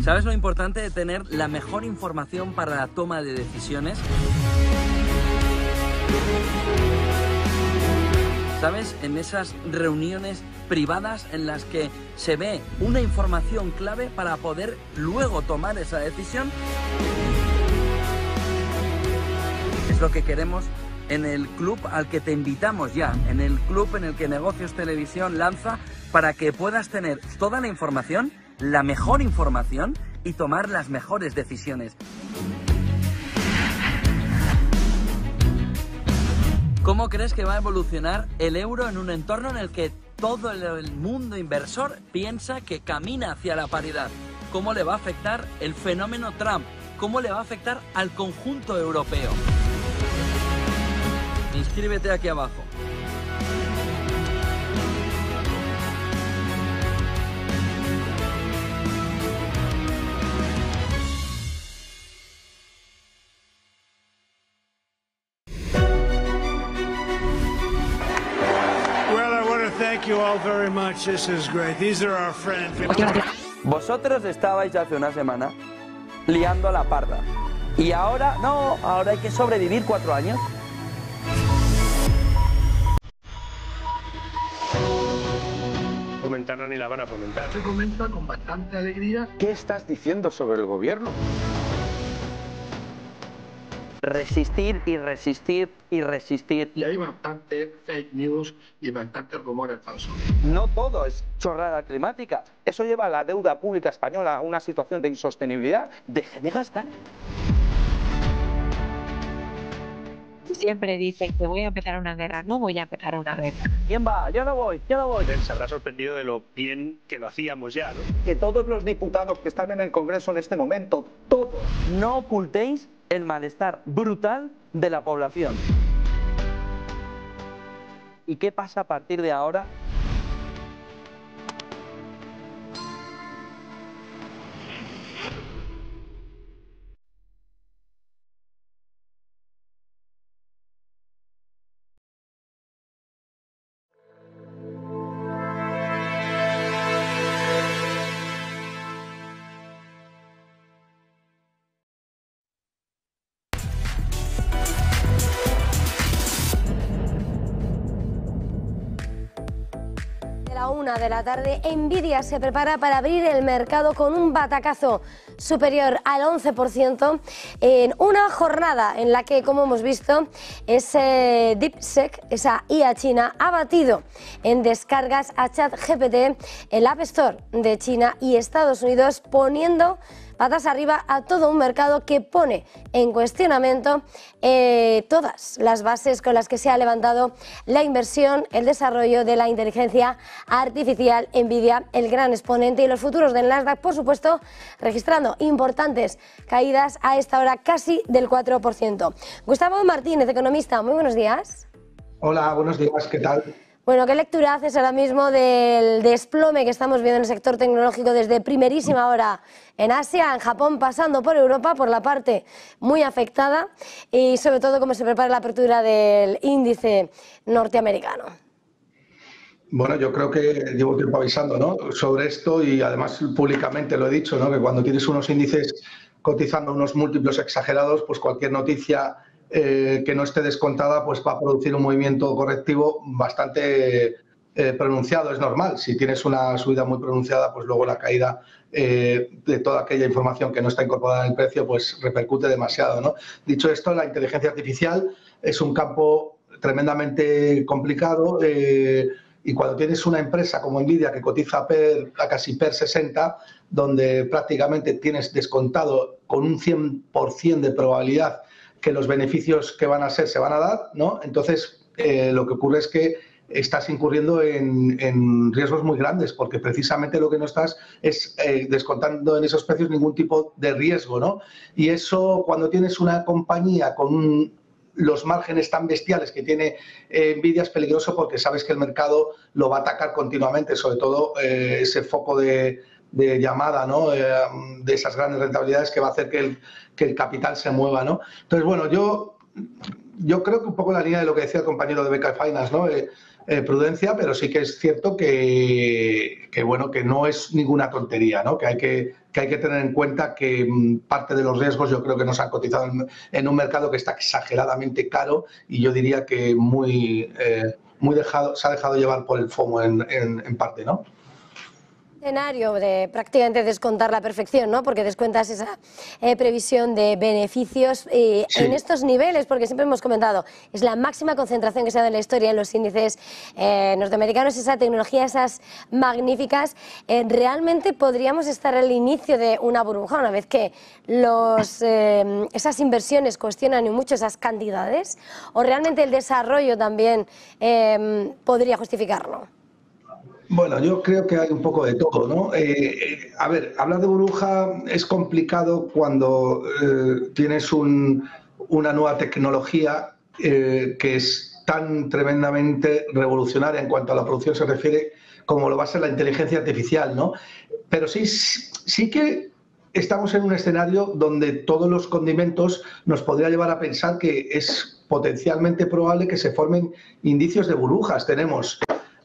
¿Sabes lo importante de tener la mejor información para la toma de decisiones? ¿Sabes? En esas reuniones privadas en las que se ve una información clave para poder luego tomar esa decisión. Es lo que queremos en el club al que te invitamos ya, en el club en el que Negocios Televisión lanza para que puedas tener toda la información, la mejor información y tomar las mejores decisiones. ¿Cómo crees que va a evolucionar el euro en un entorno en el que todo el mundo inversor piensa que camina hacia la paridad? ¿Cómo le va a afectar el fenómeno Trump? ¿Cómo le va a afectar al conjunto europeo? Inscríbete aquí abajo. Thank you all very much. This is great. These are our friends. Vosotros estabais hace una semana liando la parda. Y ahora, no, ahora hay que sobrevivir 4 años. Comentarla ni la van a comentar. Se comenta con bastante alegría. ¿Qué estás diciendo sobre el gobierno? Resistir y resistir y resistir. Y hay bastante fake news y bastantes rumores falsos. No todo es chorrada climática. Eso lleva a la deuda pública española a una situación de insostenibilidad. Deje de gastar. Siempre dicen que voy a empezar una guerra. No voy a empezar una guerra. ¿Quién va? Yo no voy, yo no voy. Se habrá sorprendido de lo bien que lo hacíamos ya, ¿no? Que todos los diputados que están en el Congreso en este momento, todos, no ocultéis el malestar brutal de la población. ¿Y qué pasa a partir de ahora? A la 1 de la tarde, Nvidia se prepara para abrir el mercado con un batacazo superior al 11% en una jornada en la que, como hemos visto, ese DeepSeek, esa IA china, ha batido en descargas a ChatGPT, el App Store de China y Estados Unidos, poniendo patas arriba a todo un mercado que pone en cuestionamiento todas las bases con las que se ha levantado la inversión, el desarrollo de la inteligencia artificial. Nvidia, el gran exponente, y los futuros del Nasdaq, por supuesto, registrando importantes caídas a esta hora, casi del 4%. Gustavo Martínez, economista, muy buenos días. Hola, buenos días, ¿qué tal? Bueno, ¿qué lectura haces ahora mismo del desplome que estamos viendo en el sector tecnológico desde primerísima hora en Asia, en Japón, pasando por Europa, por la parte muy afectada, y sobre todo cómo se prepara la apertura del índice norteamericano? Bueno, yo creo que llevo tiempo avisando, ¿no?, sobre esto, y además públicamente lo he dicho, ¿no?, que cuando tienes unos índices cotizando unos múltiplos exagerados, pues cualquier noticia que no esté descontada pues va a producir un movimiento correctivo bastante pronunciado. Es normal, si tienes una subida muy pronunciada, pues luego la caída de toda aquella información que no está incorporada en el precio pues repercute demasiado, ¿no? Dicho esto, la inteligencia artificial es un campo tremendamente complicado, y cuando tienes una empresa como Nvidia que cotiza a casi PER 60, donde prácticamente tienes descontado con un 100% de probabilidad que los beneficios que van a ser se van a dar, ¿no? Entonces, lo que ocurre es que estás incurriendo en riesgos muy grandes, porque precisamente lo que no estás es descontando en esos precios ningún tipo de riesgo, ¿no? Y eso, cuando tienes una compañía con los márgenes tan bestiales que tiene Nvidia es peligroso porque sabes que el mercado lo va a atacar continuamente, sobre todo ese foco de llamada, ¿no? De esas grandes rentabilidades que va a hacer que el capital se mueva, ¿no? Entonces, bueno, yo creo que un poco en la línea de lo que decía el compañero de Beca Finance, ¿no? Prudencia, pero sí que es cierto que bueno, que no es ninguna tontería, ¿no? Que hay que tener en cuenta que parte de los riesgos yo creo que nos han cotizado en un mercado que está exageradamente caro y yo diría que se ha dejado llevar por el FOMO en parte, ¿no? Escenario de prácticamente descontar la perfección, ¿no? Porque descuentas esa previsión de beneficios en estos niveles, porque siempre hemos comentado, es la máxima concentración que se ha dado en la historia en los índices norteamericanos, esa tecnología, esas magníficas. ¿Realmente podríamos estar al inicio de una burbuja una vez que esas inversiones cuestionan mucho esas cantidades? ¿O realmente el desarrollo también podría justificarlo? Bueno, yo creo que hay un poco de todo, ¿no? A ver, hablar de burbuja es complicado cuando tienes una nueva tecnología que es tan tremendamente revolucionaria en cuanto a la producción se refiere como lo va a ser la inteligencia artificial, ¿no? Pero sí que estamos en un escenario donde todos los condimentos nos podría llevar a pensar que es potencialmente probable que se formen indicios de burbujas. Tenemos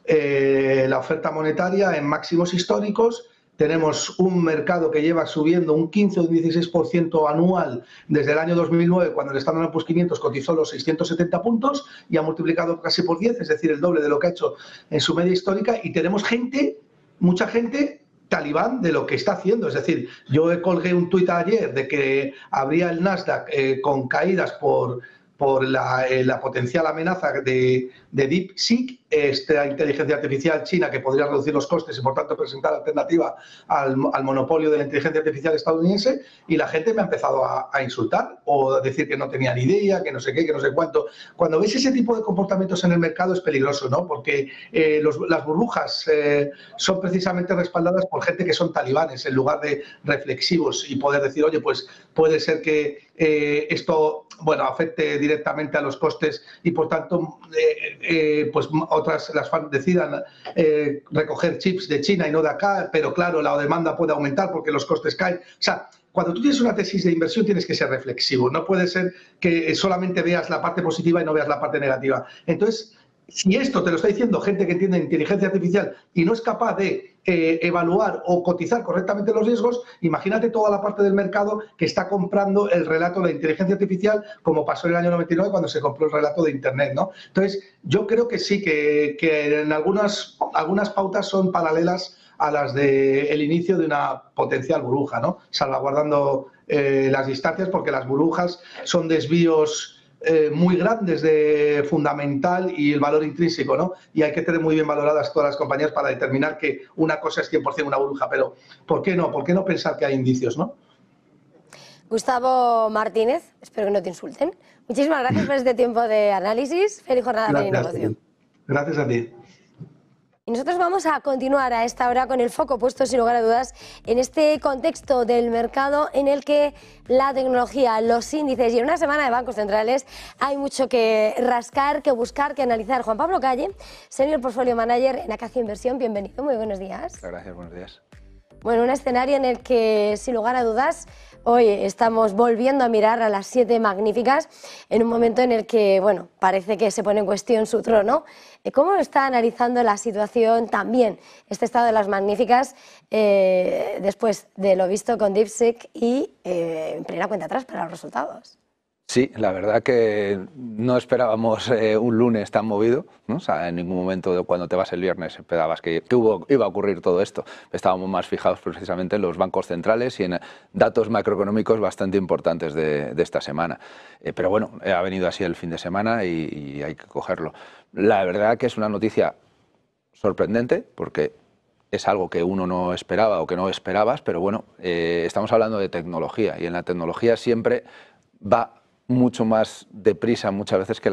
la oferta monetaria en máximos históricos, tenemos un mercado que lleva subiendo un 15 o un 16% anual desde el año 2009, cuando el Standard & Poor's 500 cotizó los 670 puntos y ha multiplicado casi por 10, es decir, el doble de lo que ha hecho en su media histórica, y tenemos mucha gente talibán de lo que está haciendo. Es decir, yo colgué un tuit ayer de que habría el Nasdaq con caídas por la potencial amenaza de DeepSeek, esta inteligencia artificial china que podría reducir los costes y por tanto presentar alternativa al monopolio de la inteligencia artificial estadounidense, y la gente me ha empezado a insultar o a decir que no tenía ni idea, que no sé qué, que no sé cuánto. Cuando ves ese tipo de comportamientos en el mercado es peligroso, ¿no? Porque las burbujas son precisamente respaldadas por gente que son talibanes en lugar de reflexivos y poder decir, oye, pues puede ser que esto, bueno, afecte directamente a los costes y por tanto pues otras las FARC decidan recoger chips de China y no de acá, pero claro, la demanda puede aumentar porque los costes caen. O sea, cuando tú tienes una tesis de inversión tienes que ser reflexivo, no puede ser que solamente veas la parte positiva y no veas la parte negativa. Entonces, si esto te lo está diciendo gente que entiende inteligencia artificial y no es capaz de evaluar o cotizar correctamente los riesgos, imagínate toda la parte del mercado que está comprando el relato de inteligencia artificial, como pasó en el año 99 cuando se compró el relato de Internet, ¿no? Entonces, yo creo que sí, que en algunas pautas son paralelas a las del inicio de una potencial burbuja, ¿no? Salvaguardando las distancias, porque las burbujas son desvíos muy grandes de fundamental y el valor intrínseco, ¿no? Y hay que tener muy bien valoradas todas las compañías para determinar que una cosa es 100% una burbuja, pero ¿por qué no? ¿Por qué no pensar que hay indicios, no? Gustavo Martínez, espero que no te insulten. Muchísimas gracias por este tiempo de análisis. Feliz jornada de negocio. Gracias a ti. Y nosotros vamos a continuar a esta hora con el foco puesto, sin lugar a dudas, en este contexto del mercado en el que la tecnología, los índices y en una semana de bancos centrales hay mucho que rascar, que buscar, que analizar. Juan Pablo Calle, Senior Portfolio Manager en Acacia Inversión, bienvenido, muy buenos días. Muchas gracias, buenos días. Bueno, un escenario en el que, sin lugar a dudas, hoy estamos volviendo a mirar a las 7 magníficas en un momento en el que, bueno, parece que se pone en cuestión su trono. ¿Cómo está analizando la situación también este estado de las magníficas después de lo visto con DeepSeek y en plena cuenta atrás para los resultados? Sí, la verdad que no esperábamos un lunes tan movido, ¿no? O sea, en ningún momento cuando te vas el viernes esperabas que iba a ocurrir todo esto. Estábamos más fijados precisamente en los bancos centrales y en datos macroeconómicos bastante importantes de esta semana. Pero bueno, ha venido así el fin de semana y hay que cogerlo. La verdad que es una noticia sorprendente porque es algo que uno no esperaba o que no esperabas, pero bueno, estamos hablando de tecnología y en la tecnología siempre va mucho más deprisa muchas veces que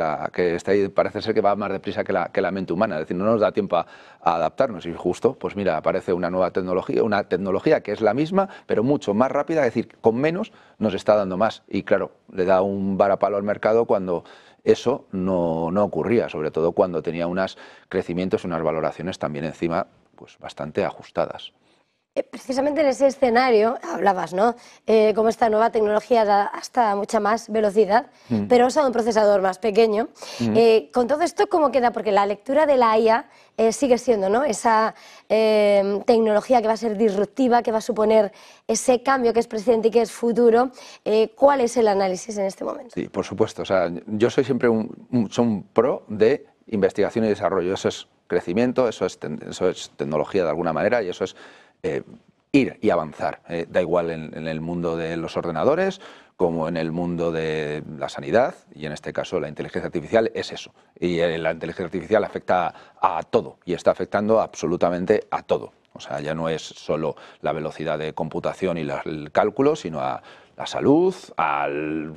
está ahí, parece ser que va más deprisa que la mente humana, es decir, no nos da tiempo a adaptarnos y justo, pues mira, aparece una nueva tecnología, una tecnología que es la misma, pero mucho más rápida, es decir, con menos nos está dando más y claro, le da un varapalo al mercado cuando eso no ocurría, sobre todo cuando tenía unos crecimientos y unas valoraciones también encima pues bastante ajustadas. Precisamente en ese escenario hablabas, ¿no? Como esta nueva tecnología da hasta mucha más velocidad, pero usa un procesador más pequeño. Con todo esto, ¿cómo queda? Porque la lectura de la IA sigue siendo, ¿no?, esa tecnología que va a ser disruptiva, que va a suponer ese cambio que es presente y que es futuro. ¿Cuál es el análisis en este momento? Sí, por supuesto. O sea, yo soy siempre un pro de investigación y desarrollo. Eso es crecimiento, eso es tecnología de alguna manera y eso es ir y avanzar. Da igual en el mundo de los ordenadores como en el mundo de la sanidad, y en este caso la inteligencia artificial es eso. Y la inteligencia artificial afecta a todo y está afectando absolutamente a todo. O sea, ya no es solo la velocidad de computación y el cálculo, sino a la salud,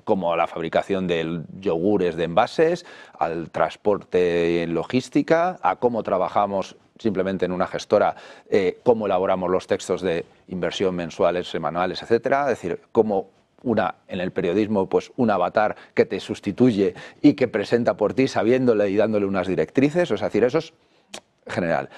como a la fabricación de yogures de envases, al transporte en logística, a cómo trabajamos simplemente en una gestora, cómo elaboramos los textos de inversión mensuales, semanales, etcétera. Es decir, cómo en el periodismo, pues un avatar que te sustituye y que presenta por ti sabiéndole y dándole unas directrices. Es decir, eso es general.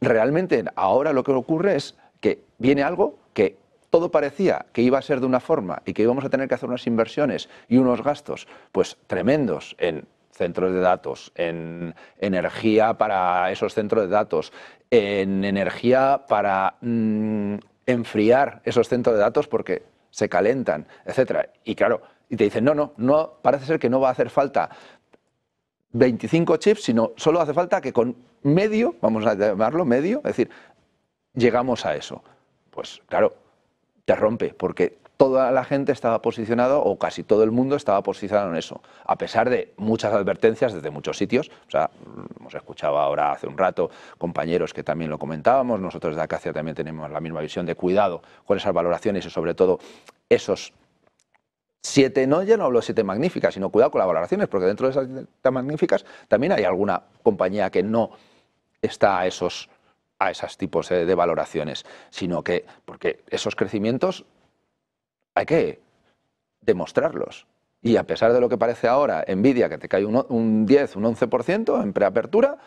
Realmente ahora lo que ocurre es que viene algo que todo parecía que iba a ser de una forma y que íbamos a tener que hacer unas inversiones y unos gastos pues tremendos en centros de datos, en energía para esos centros de datos, en energía para enfriar esos centros de datos porque se calentan, etcétera. Y claro, y te dicen, no, parece ser que no va a hacer falta 25 chips, sino solo hace falta que con medio, vamos a llamarlo medio, es decir, llegamos a eso. Pues claro, te rompe, porque toda la gente estaba posicionada, o casi todo el mundo estaba posicionado en eso, a pesar de muchas advertencias desde muchos sitios. O sea, hemos escuchado ahora hace un rato compañeros que también lo comentábamos, nosotros de Acacia también tenemos la misma visión de cuidado con esas valoraciones y sobre todo esos 7, ya no hablo 7 magníficas, sino cuidado con las valoraciones, porque dentro de esas 7 magníficas también hay alguna compañía que no está a esos tipos de valoraciones, sino que, porque esos crecimientos hay que demostrarlos. Y a pesar de lo que parece ahora, Nvidia, que te cae un 10, un 11% en preapertura,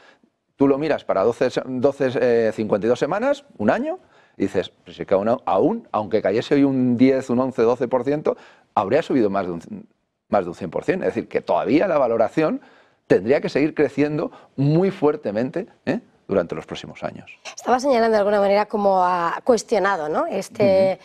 tú lo miras para 52 semanas, un año, y dices, pues es que aún, aunque cayese hoy un 10, un 11, 12%, habría subido más de un 100%. Es decir, que todavía la valoración tendría que seguir creciendo muy fuertemente durante los próximos años. Estaba señalando de alguna manera como ha cuestionado, ¿no?, este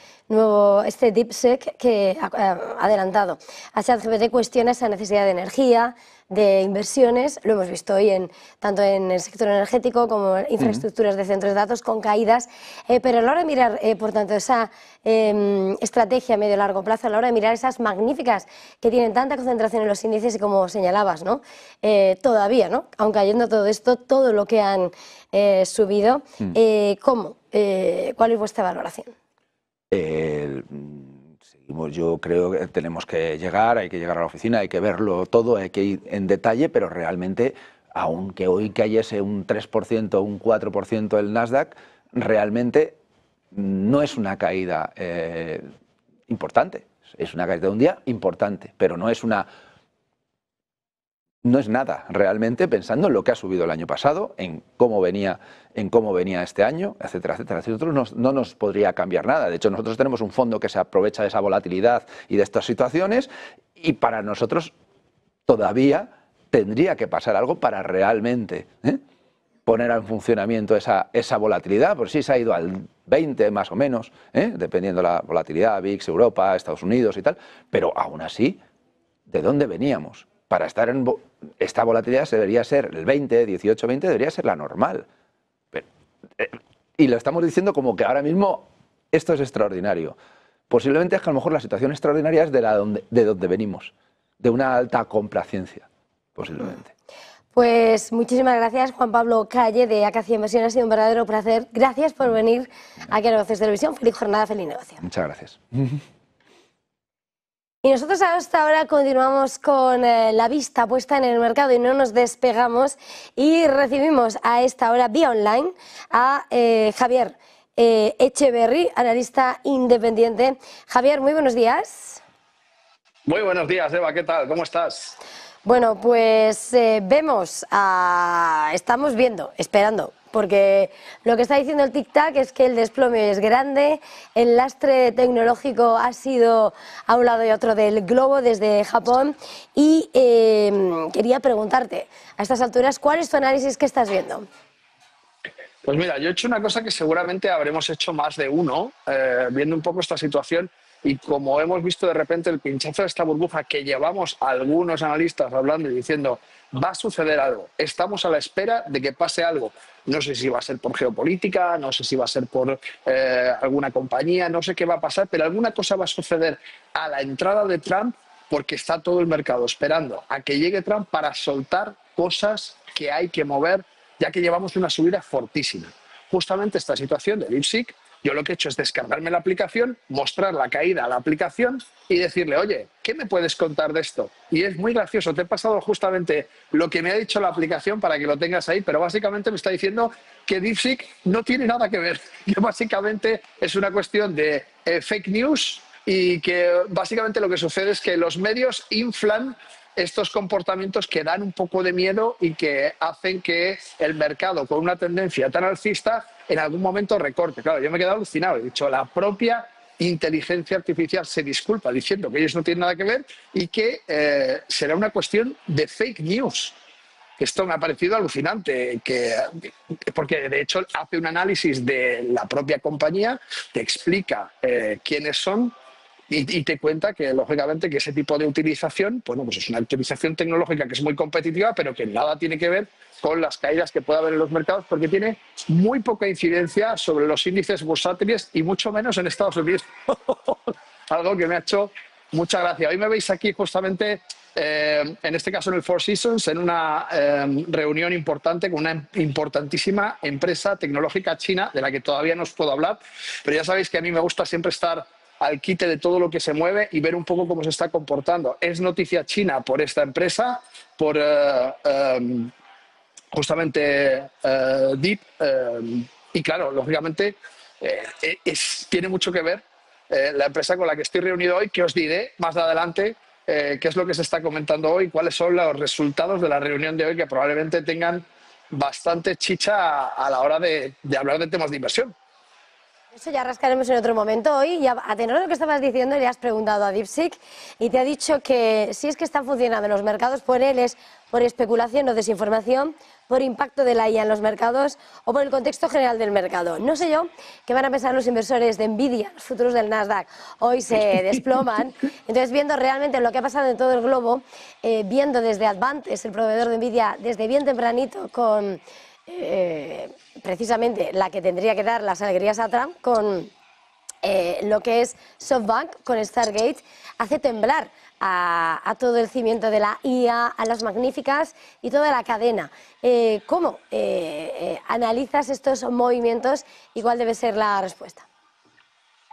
DeepSeek que ha adelantado. A ChatGPT cuestiona esa necesidad de energía, de inversiones, lo hemos visto hoy tanto en el sector energético como en infraestructuras de centros de datos con caídas, pero a la hora de mirar, por tanto, esa estrategia a medio y largo plazo, a la hora de mirar esas magníficas que tienen tanta concentración en los índices y como señalabas, ¿no?, todavía, ¿no?, aun cayendo todo esto, todo lo que han subido, ¿cuál es vuestra valoración? Yo creo que tenemos que hay que llegar a la oficina, hay que verlo todo, hay que ir en detalle, pero realmente, aunque hoy cayese un 3%, un 4% el Nasdaq, realmente no es una caída importante. Es una caída de un día importante, pero no es nada realmente pensando en lo que ha subido el año pasado, en cómo venía este año, etcétera, etcétera. Nosotros no nos podría cambiar nada. De hecho, nosotros tenemos un fondo que se aprovecha de esa volatilidad y de estas situaciones, y para nosotros todavía tendría que pasar algo para realmente poner en funcionamiento esa volatilidad. Por sí se ha ido al 20 más o menos, dependiendo de la volatilidad, VIX, Europa, Estados Unidos y tal, pero aún así, ¿de dónde veníamos? Para estar en esta volatilidad debería ser el 20, 18, 20, debería ser la normal. Y lo estamos diciendo como que ahora mismo esto es extraordinario. Posiblemente es que a lo mejor la situación extraordinaria es de donde venimos, de una alta complacencia, posiblemente. Pues muchísimas gracias, Juan Pablo Calle, de Acacia Inversión. Ha sido un verdadero placer. Gracias por venir aquí a Negocios Televisión. Feliz jornada, feliz negocio. Muchas gracias. Y nosotros hasta ahora continuamos con la vista puesta en el mercado y no nos despegamos, y recibimos a esta hora vía online a Javier Echeverry, analista independiente. Javier, muy buenos días. Muy buenos días, Eva, ¿qué tal? ¿Cómo estás? Bueno, pues estamos viendo, esperando, porque lo que está diciendo el tic-tac es que el desplome es grande, el lastre tecnológico ha sido a un lado y otro del globo desde Japón y quería preguntarte, a estas alturas, ¿cuál es tu análisis que estás viendo? Pues mira, yo he hecho una cosa que seguramente habremos hecho más de uno, viendo un poco esta situación. Y como hemos visto de repente el pinchazo de esta burbuja que llevamos algunos analistas hablando y diciendo va a suceder algo, estamos a la espera de que pase algo. No sé si va a ser por geopolítica, no sé si va a ser por alguna compañía, no sé qué va a pasar, pero alguna cosa va a suceder a la entrada de Trump porque está todo el mercado esperando a que llegue Trump para soltar cosas que hay que mover, ya que llevamos una subida fortísima. Justamente esta situación de DeepSeek, yo lo que he hecho es descargarme la aplicación, mostrar la caída a la aplicación y decirle, oye, ¿qué me puedes contar de esto? Y es muy gracioso, te he pasado justamente lo que me ha dicho la aplicación para que lo tengas ahí, pero básicamente me está diciendo que DeepSeek no tiene nada que ver, que básicamente es una cuestión de fake news y que básicamente lo que sucede es que los medios inflan estos comportamientos que dan un poco de miedo y que hacen que el mercado, con una tendencia tan alcista, en algún momento recorte. Claro, yo me he quedado alucinado. He dicho, la propia inteligencia artificial se disculpa diciendo que ellos no tienen nada que ver y que será una cuestión de fake news. Esto me ha parecido alucinante, porque de hecho hace un análisis de la propia compañía, te explica quiénes son, y te cuenta que, lógicamente, que ese tipo de utilización, bueno, pues es una utilización tecnológica que es muy competitiva, pero que nada tiene que ver con las caídas que pueda haber en los mercados, porque tiene muy poca incidencia sobre los índices bursátiles y mucho menos en Estados Unidos. Algo que me ha hecho mucha gracia. Hoy me veis aquí justamente, en este caso en el Four Seasons, en una reunión importante con una importantísima empresa tecnológica china, de la que todavía no os puedo hablar, pero ya sabéis que a mí me gusta siempre estar al quite de todo lo que se mueve y ver un poco cómo se está comportando. Es noticia china por esta empresa, por justamente Deep, y claro, lógicamente tiene mucho que ver la empresa con la que estoy reunido hoy, que os diré más adelante qué es lo que se está comentando hoy, cuáles son los resultados de la reunión de hoy, que probablemente tengan bastante chicha a la hora de hablar de temas de inversión. Eso ya rascaremos en otro momento. Hoy, ya, a tenor de lo que estabas diciendo, le has preguntado a DeepSeek y te ha dicho que si es que están funcionando los mercados, por él es por especulación o desinformación, por impacto de la IA en los mercados o por el contexto general del mercado. No sé yo qué van a pensar los inversores de Nvidia, los futuros del Nasdaq. Hoy se desploman. Entonces, viendo realmente lo que ha pasado en todo el globo, viendo desde Advantes, el proveedor de Nvidia, desde bien tempranito con precisamente la que tendría que dar las alegrías a Trump, con lo que es SoftBank, con Stargate, hace temblar a todo el cimiento de la IA, a las magníficas y toda la cadena. ¿Cómo analizas estos movimientos y cuál debe ser la respuesta?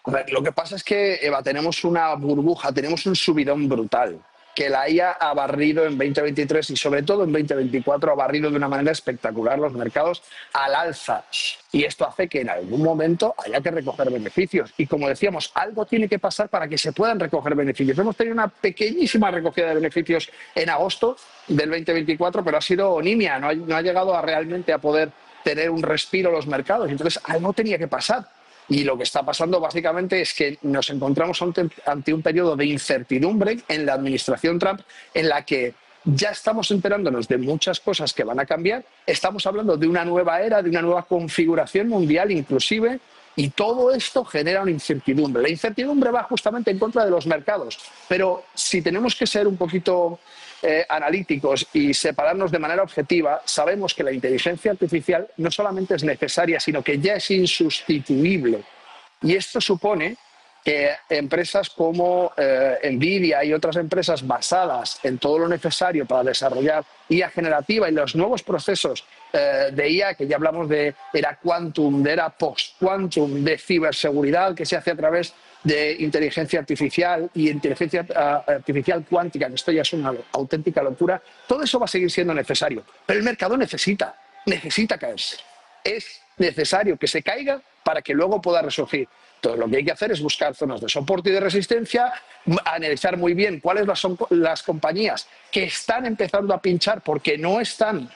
A ver, lo que pasa es que, Eva, tenemos una burbuja, tenemos un subidón brutal, que la IA ha barrido en 2023 y sobre todo en 2024 ha barrido de una manera espectacular los mercados al alza. Y esto hace que en algún momento haya que recoger beneficios. Y como decíamos, algo tiene que pasar para que se puedan recoger beneficios. Hemos tenido una pequeñísima recogida de beneficios en agosto del 2024, pero ha sido nimia, no ha llegado realmente a poder tener un respiro los mercados. Entonces, algo tenía que pasar. Y lo que está pasando básicamente es que nos encontramos ante un periodo de incertidumbre en la administración Trump, en la que ya estamos enterándonos de muchas cosas que van a cambiar. Estamos hablando de una nueva era, de una nueva configuración mundial inclusive, y todo esto genera una incertidumbre. La incertidumbre va justamente en contra de los mercados, pero si tenemos que ser un poquito analíticos y separarnos de manera objetiva, sabemos que la inteligencia artificial no solamente es necesaria, sino que ya es insustituible. Y esto supone que empresas como Nvidia y otras empresas basadas en todo lo necesario para desarrollar IA generativa y los nuevos procesos de IA, que ya hablamos de era quantum, de era post-quantum, de ciberseguridad, que se hace a través de inteligencia artificial y inteligencia artificial cuántica, que esto ya es una auténtica locura, todo eso va a seguir siendo necesario. Pero el mercado necesita caerse. Es necesario que se caiga para que luego pueda resurgir. Entonces, lo que hay que hacer es buscar zonas de soporte y de resistencia, analizar muy bien cuáles son las compañías que están empezando a pinchar porque no están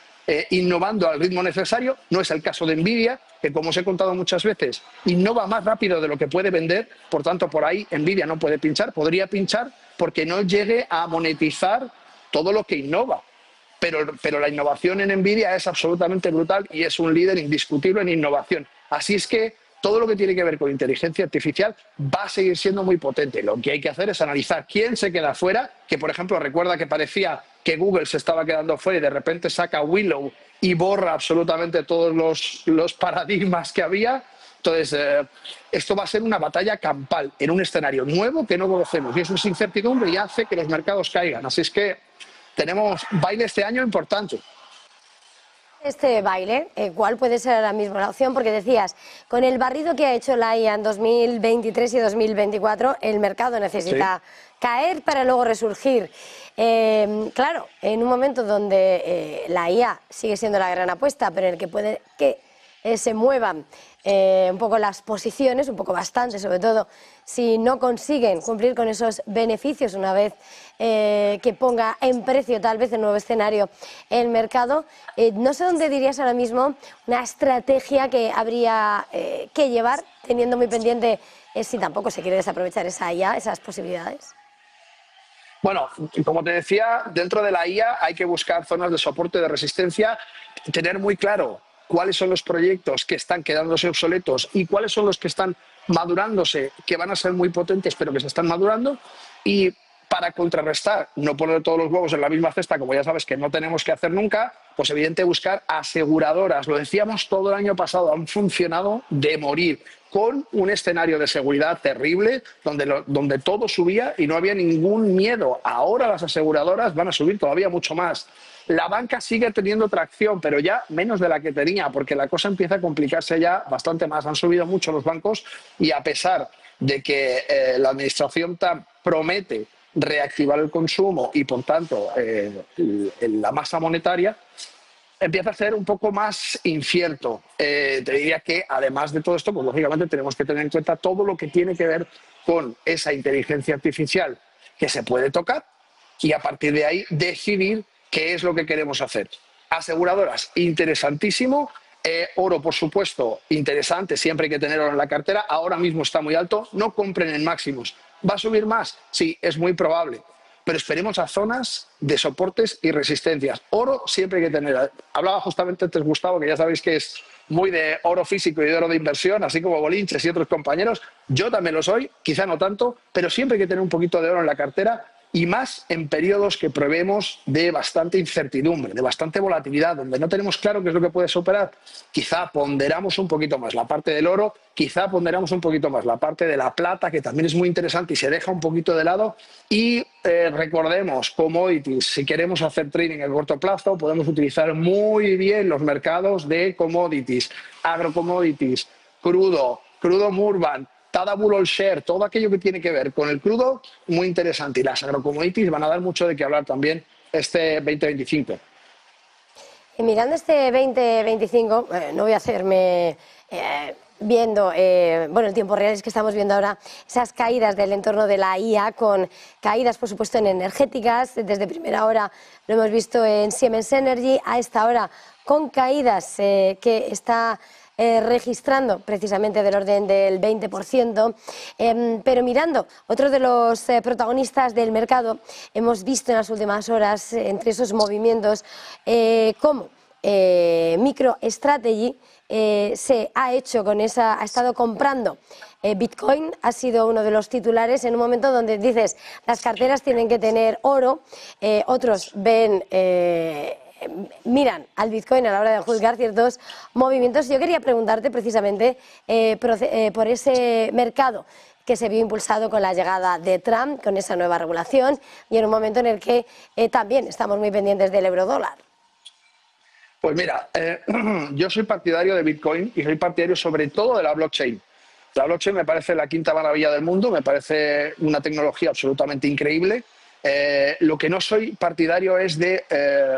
innovando al ritmo necesario. No es el caso de Nvidia, que, como os he contado muchas veces, innova más rápido de lo que puede vender. Por tanto, por ahí Nvidia no puede pinchar. Podría pinchar porque no llegue a monetizar todo lo que innova. Pero la innovación en Nvidia es absolutamente brutal y es un líder indiscutible en innovación. Así es que todo lo que tiene que ver con inteligencia artificial va a seguir siendo muy potente. Lo que hay que hacer es analizar quién se queda fuera, que, por ejemplo, recuerda que parecía que Google se estaba quedando fuera y de repente saca Willow y borra absolutamente todos los paradigmas que había. Entonces, esto va a ser una batalla campal en un escenario nuevo que no conocemos, y eso es incertidumbre y hace que los mercados caigan. Así es que tenemos baile este año importante. Este baile, ¿cuál puede ser ahora mismo la opción? Porque decías, con el barrido que ha hecho la IA en 2023 y 2024, el mercado necesita caer para luego resurgir. Claro, en un momento donde la IA sigue siendo la gran apuesta, pero en el que puede que se muevan un poco las posiciones, un poco bastante, sobre todo si no consiguen cumplir con esos beneficios una vez que ponga en precio tal vez el nuevo escenario el mercado. No sé dónde dirías ahora mismo una estrategia que habría que llevar, teniendo muy pendiente si tampoco se quiere desaprovechar esa IA, esas posibilidades. Bueno, como te decía, dentro de la IA hay que buscar zonas de soporte, de resistencia, tener muy claro cuáles son los proyectos que están quedándose obsoletos y cuáles son los que están madurándose, que van a ser muy potentes pero que se están madurando, y para contrarrestar, no poner todos los huevos en la misma cesta, como ya sabes que no tenemos que hacer nunca, pues evidente buscar aseguradoras. Lo decíamos todo el año pasado, han funcionado de morir, con un escenario de seguridad terrible, donde todo subía y no había ningún miedo. Ahora las aseguradoras van a subir todavía mucho más. La banca sigue teniendo tracción, pero ya menos de la que tenía, porque la cosa empieza a complicarse ya bastante más. Han subido mucho los bancos y, a pesar de que la administración promete reactivar el consumo y, por tanto, la masa monetaria, empieza a ser un poco más incierto. Te diría que, además de todo esto, pues lógicamente tenemos que tener en cuenta todo lo que tiene que ver con esa inteligencia artificial que se puede tocar y, a partir de ahí, decidir qué es lo que queremos hacer. Aseguradoras, interesantísimo. Oro, por supuesto, interesante. Siempre hay que tener oro en la cartera. Ahora mismo está muy alto. No compren en máximos. ¿Va a subir más? Sí, es muy probable. Pero esperemos a zonas de soportes y resistencias. Oro siempre hay que tener. Hablaba justamente antes Gustavo, que ya sabéis que es muy de oro físico y de oro de inversión, así como Bolinches y otros compañeros. Yo también lo soy, quizá no tanto, pero siempre hay que tener un poquito de oro en la cartera, y más en periodos que prevemos de bastante incertidumbre, de bastante volatilidad, donde no tenemos claro qué es lo que puede superar. Quizá ponderamos un poquito más la parte del oro, quizá ponderamos un poquito más la parte de la plata, que también es muy interesante y se deja un poquito de lado. Y recordemos, commodities, si queremos hacer trading a corto plazo, podemos utilizar muy bien los mercados de commodities, agrocommodities, crudo Murban, Tadabul All Share, todo aquello que tiene que ver con el crudo, muy interesante. Y las agrocommodities van a dar mucho de qué hablar también este 2025. Y mirando este 2025, no voy a hacerme viendo, el tiempo real es que estamos viendo ahora esas caídas del entorno de la IA, con caídas, por supuesto, en energéticas. Desde primera hora lo hemos visto en Siemens Energy, a esta hora con caídas que está registrando precisamente del orden del 20%, pero mirando otro de los protagonistas del mercado, hemos visto en las últimas horas, entre esos movimientos, cómo MicroStrategy se ha hecho con ha estado comprando Bitcoin. Ha sido uno de los titulares en un momento donde dices las carteras tienen que tener oro, otros miran al Bitcoin a la hora de juzgar ciertos movimientos. Yo quería preguntarte precisamente por ese mercado que se vio impulsado con la llegada de Trump, con esa nueva regulación, y en un momento en el que también estamos muy pendientes del eurodólar. Pues mira, yo soy partidario de Bitcoin y soy partidario sobre todo de la blockchain. La blockchain me parece la quinta maravilla del mundo, me parece una tecnología absolutamente increíble. Lo que no soy partidario es de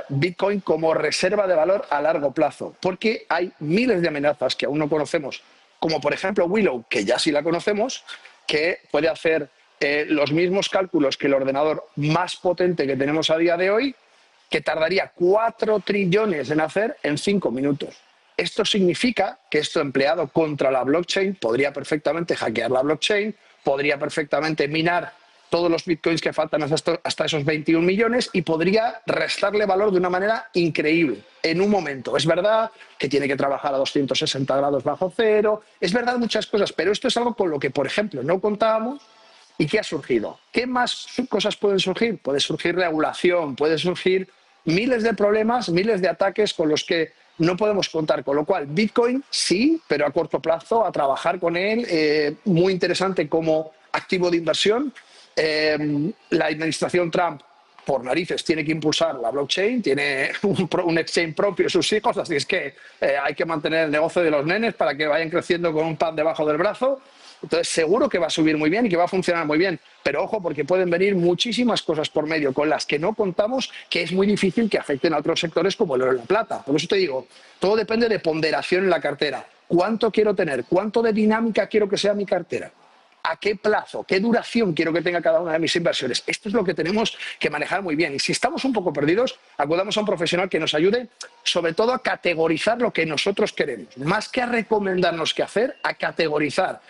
Bitcoin como reserva de valor a largo plazo, porque hay miles de amenazas que aún no conocemos como por ejemplo Willow, que ya sí la conocemos, que puede hacer los mismos cálculos que el ordenador más potente que tenemos a día de hoy, que tardaría 4 trillones en hacer en 5 minutos. Esto significa que esto empleado contra la blockchain podría perfectamente hackear la blockchain, podría perfectamente minar todos los bitcoins que faltan hasta esos 21 millones y podría restarle valor de una manera increíble en un momento. Es verdad que tiene que trabajar a 260 grados bajo cero, es verdad muchas cosas, pero esto es algo con lo que, por ejemplo, no contábamos. ¿Y qué ha surgido? ¿Qué más cosas pueden surgir? Puede surgir regulación, puede surgir miles de problemas, miles de ataques con los que no podemos contar. Con lo cual, Bitcoin sí, pero a corto plazo, a trabajar con él, muy interesante como activo de inversión. La administración Trump, por narices, tiene que impulsar la blockchain, tiene un exchange propio, sus hijos, así es que hay que mantener el negocio de los nenes para que vayan creciendo con un pan debajo del brazo. Entonces seguro que va a subir muy bien y que va a funcionar muy bien, pero ojo porque pueden venir muchísimas cosas por medio con las que no contamos, que es muy difícil que afecten a otros sectores como el oro y la plata. Por eso te digo, todo depende de ponderación en la cartera. ¿Cuánto quiero tener? ¿Cuánto de dinámica quiero que sea mi cartera? ¿A qué plazo? ¿Qué duración quiero que tenga cada una de mis inversiones? Esto es lo que tenemos que manejar muy bien. Y si estamos un poco perdidos, acudamos a un profesional que nos ayude, sobre todo a categorizar lo que nosotros queremos. Más que a recomendarnos qué hacer, a categorizar.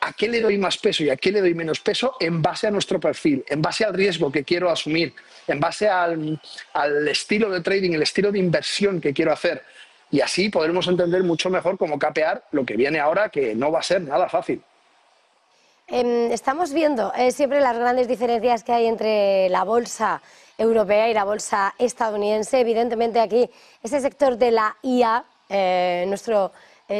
¿A qué le doy más peso y a qué le doy menos peso en base a nuestro perfil, en base al riesgo que quiero asumir, en base al estilo de trading, el estilo de inversión que quiero hacer? Y así podremos entender mucho mejor cómo capear lo que viene ahora, que no va a ser nada fácil. Estamos viendo siempre las grandes diferencias que hay entre la bolsa europea y la bolsa estadounidense. Evidentemente aquí ese sector de la IA, nuestro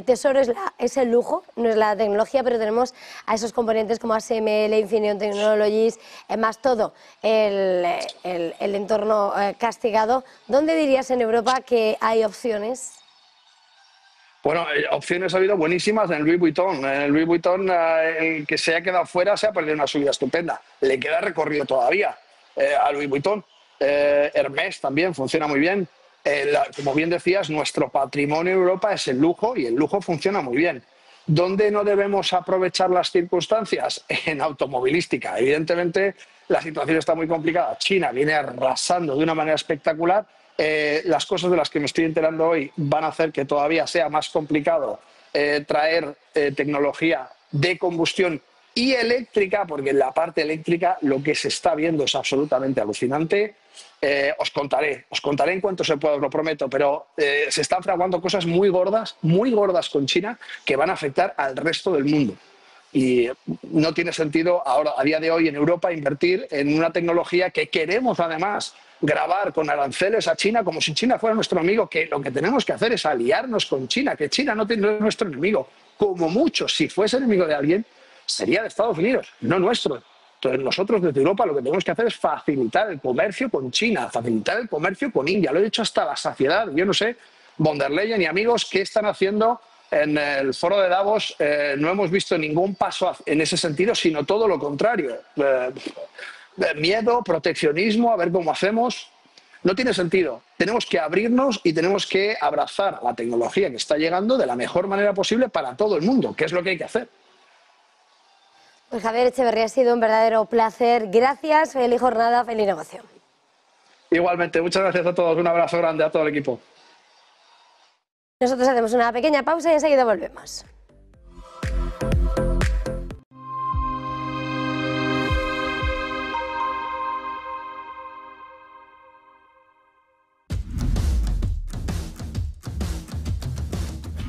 tesoro es el lujo, no es la tecnología, pero tenemos a esos componentes como ASML, Infineon Technologies, más todo el entorno castigado. ¿Dónde dirías en Europa que hay opciones? Bueno, opciones ha habido buenísimas en el Louis Vuitton. En el Louis Vuitton, el que se ha quedado fuera se ha perdido una subida estupenda. Le queda recorrido todavía a Louis Vuitton. Hermès también funciona muy bien. Como bien decías, nuestro patrimonio en Europa es el lujo y el lujo funciona muy bien. ¿Dónde no debemos aprovechar las circunstancias? En automovilística. Evidentemente, la situación está muy complicada. China viene arrasando de una manera espectacular. Las cosas de las que me estoy enterando hoy van a hacer que todavía sea más complicado traer tecnología de combustión y eléctrica, porque en la parte eléctrica lo que se está viendo es absolutamente alucinante. Os contaré en cuanto se pueda, os lo prometo, pero se están fraguando cosas muy gordas con China que van a afectar al resto del mundo. Y no tiene sentido ahora, a día de hoy, en Europa invertir en una tecnología que queremos además grabar con aranceles a China como si China fuera nuestro amigo, que lo que tenemos que hacer es aliarnos con China, que China no es nuestro enemigo. Como mucho, si fuese enemigo de alguien, sería de Estados Unidos, no nuestro. Entonces nosotros desde Europa lo que tenemos que hacer es facilitar el comercio con China, facilitar el comercio con India. Lo he dicho hasta la saciedad. Yo no sé, von der Leyen y amigos, ¿qué están haciendo en el foro de Davos? No hemos visto ningún paso en ese sentido, sino todo lo contrario. Miedo, proteccionismo, a ver cómo hacemos. No tiene sentido. Tenemos que abrirnos y tenemos que abrazar la tecnología que está llegando de la mejor manera posible para todo el mundo, que es lo que hay que hacer. Pues Javier Echeverría, ha sido un verdadero placer. Gracias, feliz jornada, feliz negocio. Igualmente, muchas gracias a todos. Un abrazo grande a todo el equipo. Nosotros hacemos una pequeña pausa y enseguida volvemos.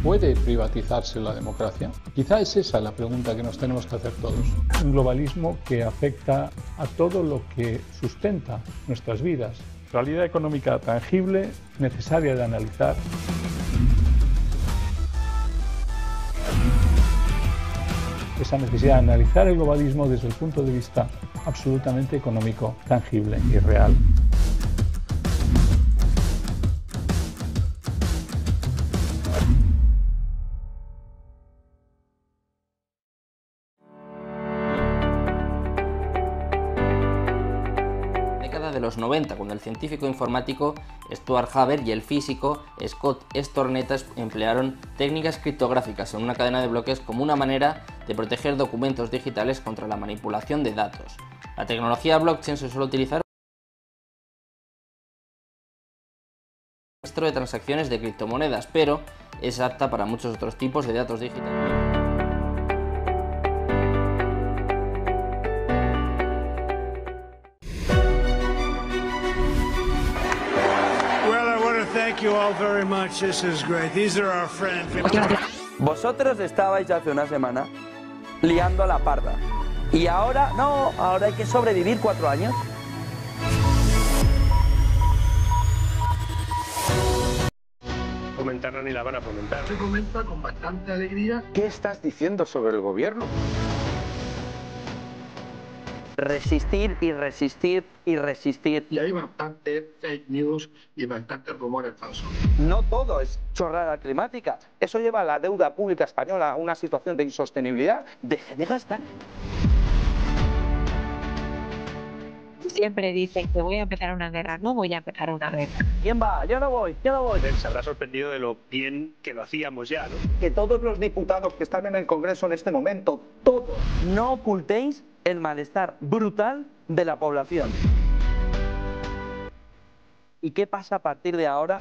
¿Puede privatizarse la democracia? Quizá es esa la pregunta que nos tenemos que hacer todos. Un globalismo que afecta a todo lo que sustenta nuestras vidas. Realidad económica tangible, necesaria de analizar. Esa necesidad de analizar el globalismo desde el punto de vista absolutamente económico, tangible y real. los 90, cuando el científico informático Stuart Haber y el físico Scott Stornetta emplearon técnicas criptográficas en una cadena de bloques como una manera de proteger documentos digitales contra la manipulación de datos. La tecnología blockchain se suele utilizar de transacciones de criptomonedas, pero es apta para muchos otros tipos de datos digitales. Vosotros estabais hace una semana liando a la parda. Y ahora, no, ahora hay que sobrevivir 4 años. Comentarla ni la van a comentar. Se comenta con bastante alegría. ¿Qué estás diciendo sobre el gobierno? Resistir y resistir y resistir. Y hay bastante fake news y bastantes rumores falsos. No todo es chorrada climática. Eso lleva a la deuda pública española a una situación de insostenibilidad. Deje de gastar. Siempre dicen que voy a empezar una guerra. No voy a empezar una guerra. ¿Quién va? Yo no voy, yo no voy. Se habrá sorprendido de lo bien que lo hacíamos ya, ¿no? Que todos los diputados que están en el Congreso en este momento, todos, no ocultéis el malestar brutal de la población. ¿Y qué pasa a partir de ahora?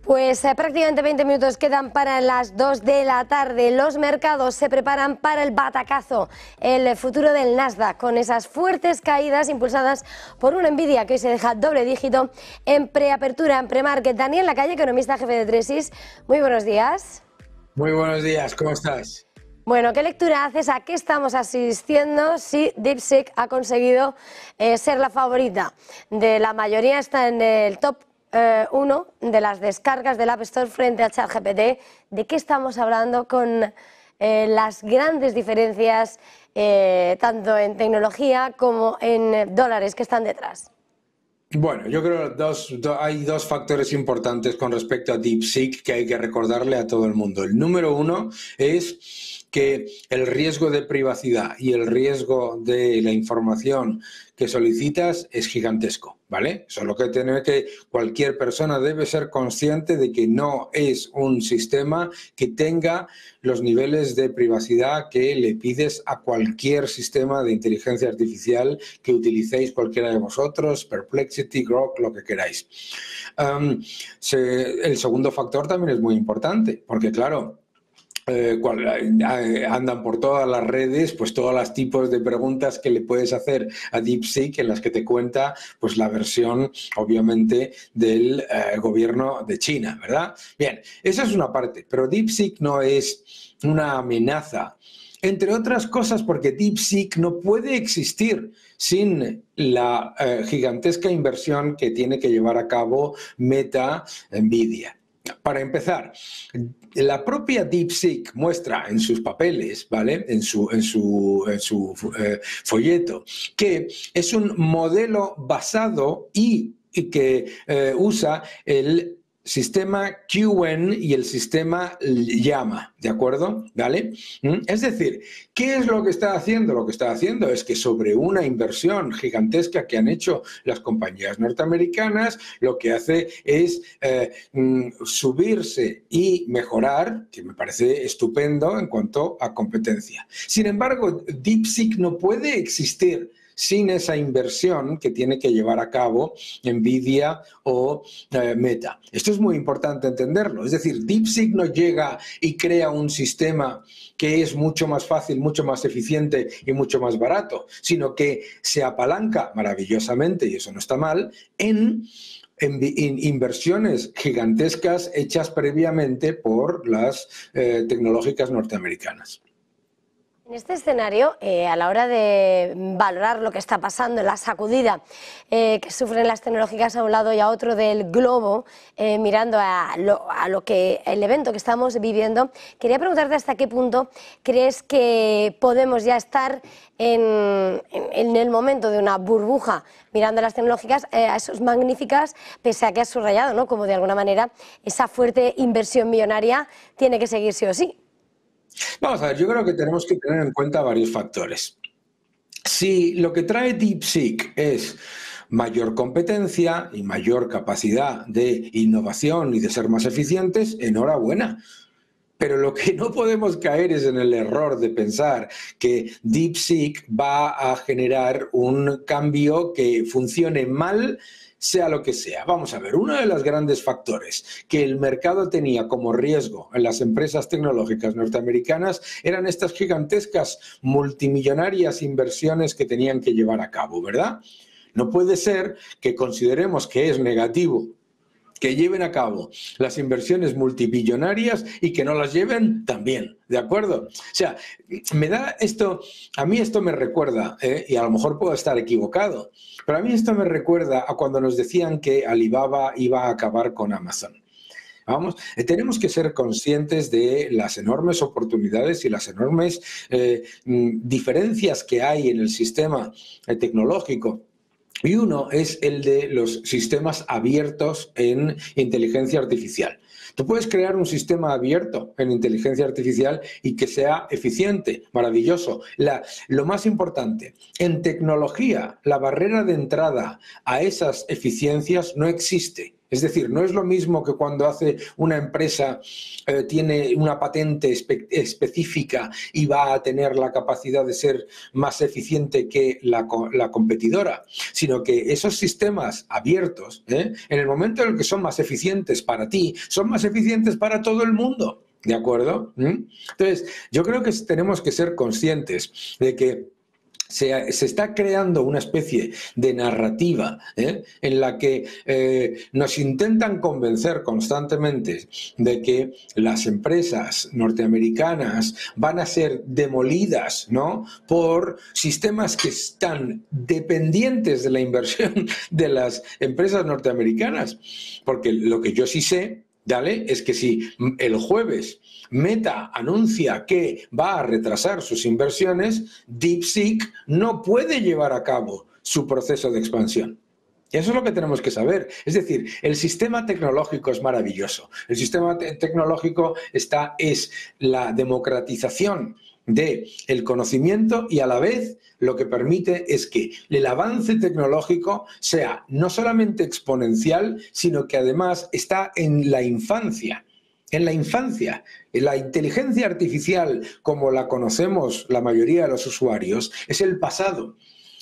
Pues prácticamente 20 minutos quedan para las 2 de la tarde. Los mercados se preparan para el batacazo, el futuro del Nasdaq, con esas fuertes caídas impulsadas por una Nvidia que hoy se deja doble dígito en preapertura, en premarket. Daniel Lacalle, economista jefe de Tresis, muy buenos días. Muy buenos días, ¿cómo estás? Bueno, ¿qué lectura haces? ¿A qué estamos asistiendo si DeepSeek ha conseguido ser la favorita de la mayoría? Está en el top 1 de las descargas del App Store frente a ChatGPT. ¿De qué estamos hablando con las grandes diferencias tanto en tecnología como en dólares que están detrás? Bueno, yo creo que hay dos factores importantes con respecto a DeepSeek que hay que recordarle a todo el mundo. El número uno es que el riesgo de privacidad y el riesgo de la información que solicitas es gigantesco, ¿vale? Solo que cualquier persona debe ser consciente de que no es un sistema que tenga los niveles de privacidad que le pides a cualquier sistema de inteligencia artificial que utilicéis cualquiera de vosotros, Perplexity, Grok, lo que queráis. El segundo factor también es muy importante, porque claro, andan por todas las redes, pues todos los tipos de preguntas que le puedes hacer a DeepSeek en las que te cuenta pues la versión, obviamente, del gobierno de China, ¿verdad? Bien, esa es una parte, pero DeepSeek no es una amenaza, entre otras cosas porque DeepSeek no puede existir sin la gigantesca inversión que tiene que llevar a cabo Meta, Nvidia. Para empezar, la propia DeepSeek muestra en sus papeles, ¿vale? En su folleto, que es un modelo basado y que usa el sistema QN y el sistema Llama, ¿de acuerdo? ¿Vale? Es decir, ¿qué es lo que está haciendo? Lo que está haciendo es que sobre una inversión gigantesca que han hecho las compañías norteamericanas, lo que hace es subirse y mejorar, que me parece estupendo en cuanto a competencia. Sin embargo, DeepSeek no puede existir sin esa inversión que tiene que llevar a cabo Nvidia o Meta. Esto es muy importante entenderlo. Es decir, DeepSeek no llega y crea un sistema que es mucho más fácil, mucho más eficiente y mucho más barato, sino que se apalanca maravillosamente, y eso no está mal, en inversiones gigantescas hechas previamente por las tecnológicas norteamericanas. En este escenario, a la hora de valorar lo que está pasando, la sacudida que sufren las tecnológicas a un lado y a otro del globo, mirando a lo que el evento que estamos viviendo, quería preguntarte hasta qué punto crees que podemos ya estar en el momento de una burbuja mirando a las tecnológicas, a esos magníficas, pese a que has subrayado, ¿no?, como de alguna manera esa fuerte inversión millonaria tiene que seguir sí o sí. Vamos a ver, yo creo que tenemos que tener en cuenta varios factores. Si lo que trae DeepSeek es mayor competencia y mayor capacidad de innovación y de ser más eficientes, enhorabuena. Pero lo que no podemos caer es en el error de pensar que DeepSeek va a generar un cambio que funcione mal, sea lo que sea. Vamos a ver, uno de los grandes factores que el mercado tenía como riesgo en las empresas tecnológicas norteamericanas eran estas gigantescas multimillonarias inversiones que tenían que llevar a cabo, ¿verdad? No puede ser que consideremos que es negativo que lleven a cabo las inversiones multibillonarias y que no las lleven también, ¿de acuerdo? O sea, a mí esto me recuerda, y a lo mejor puedo estar equivocado, pero a mí esto me recuerda a cuando nos decían que Alibaba iba a acabar con Amazon. Vamos, tenemos que ser conscientes de las enormes oportunidades y las enormes diferencias que hay en el sistema tecnológico. Y uno es el de los sistemas abiertos en inteligencia artificial. Tú puedes crear un sistema abierto en inteligencia artificial y que sea eficiente, maravilloso. Lo más importante, en tecnología, la barrera de entrada a esas eficiencias no existe. Es decir, no es lo mismo que cuando hace una empresa, tiene una patente específica y va a tener la capacidad de ser más eficiente que la competidora, sino que esos sistemas abiertos, en el momento en el que son más eficientes para ti, son más eficientes para todo el mundo, ¿de acuerdo? Entonces, yo creo que tenemos que ser conscientes de que se está creando una especie de narrativa en la que nos intentan convencer constantemente de que las empresas norteamericanas van a ser demolidas, ¿no?, por sistemas que están dependientes de la inversión de las empresas norteamericanas. Porque lo que yo sí sé, ¿vale?, es que si el jueves Meta anuncia que va a retrasar sus inversiones, DeepSeek no puede llevar a cabo su proceso de expansión. Eso es lo que tenemos que saber. Es decir, el sistema tecnológico es maravilloso. El sistema tecnológico es la democratización del conocimiento y a la vez lo que permite es que el avance tecnológico sea no solamente exponencial, sino que además está en la infancia. En la infancia, la inteligencia artificial, como la conocemos la mayoría de los usuarios, es el pasado.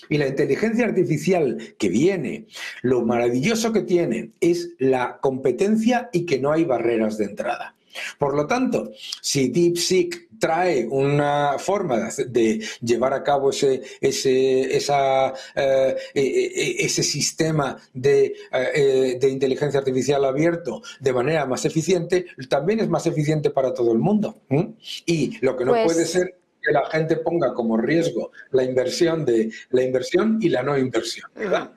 Y la inteligencia artificial que viene, lo maravilloso que tiene es la competencia y que no hay barreras de entrada. Por lo tanto, si DeepSeek trae una forma de llevar a cabo ese sistema de inteligencia artificial abierto de manera más eficiente, también es más eficiente para todo el mundo. Y lo que no puede ser que la gente ponga como riesgo la inversión y la no inversión, ¿verdad?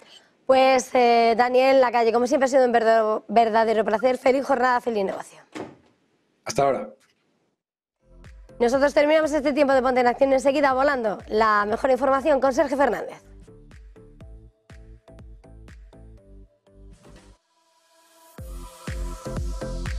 Pues Daniel Lacalle, como siempre ha sido un verdadero placer. Feliz jornada, feliz negocio. Hasta ahora. Nosotros terminamos este tiempo de Ponte en Acción, enseguida volando la mejor información con Sergio Fernández.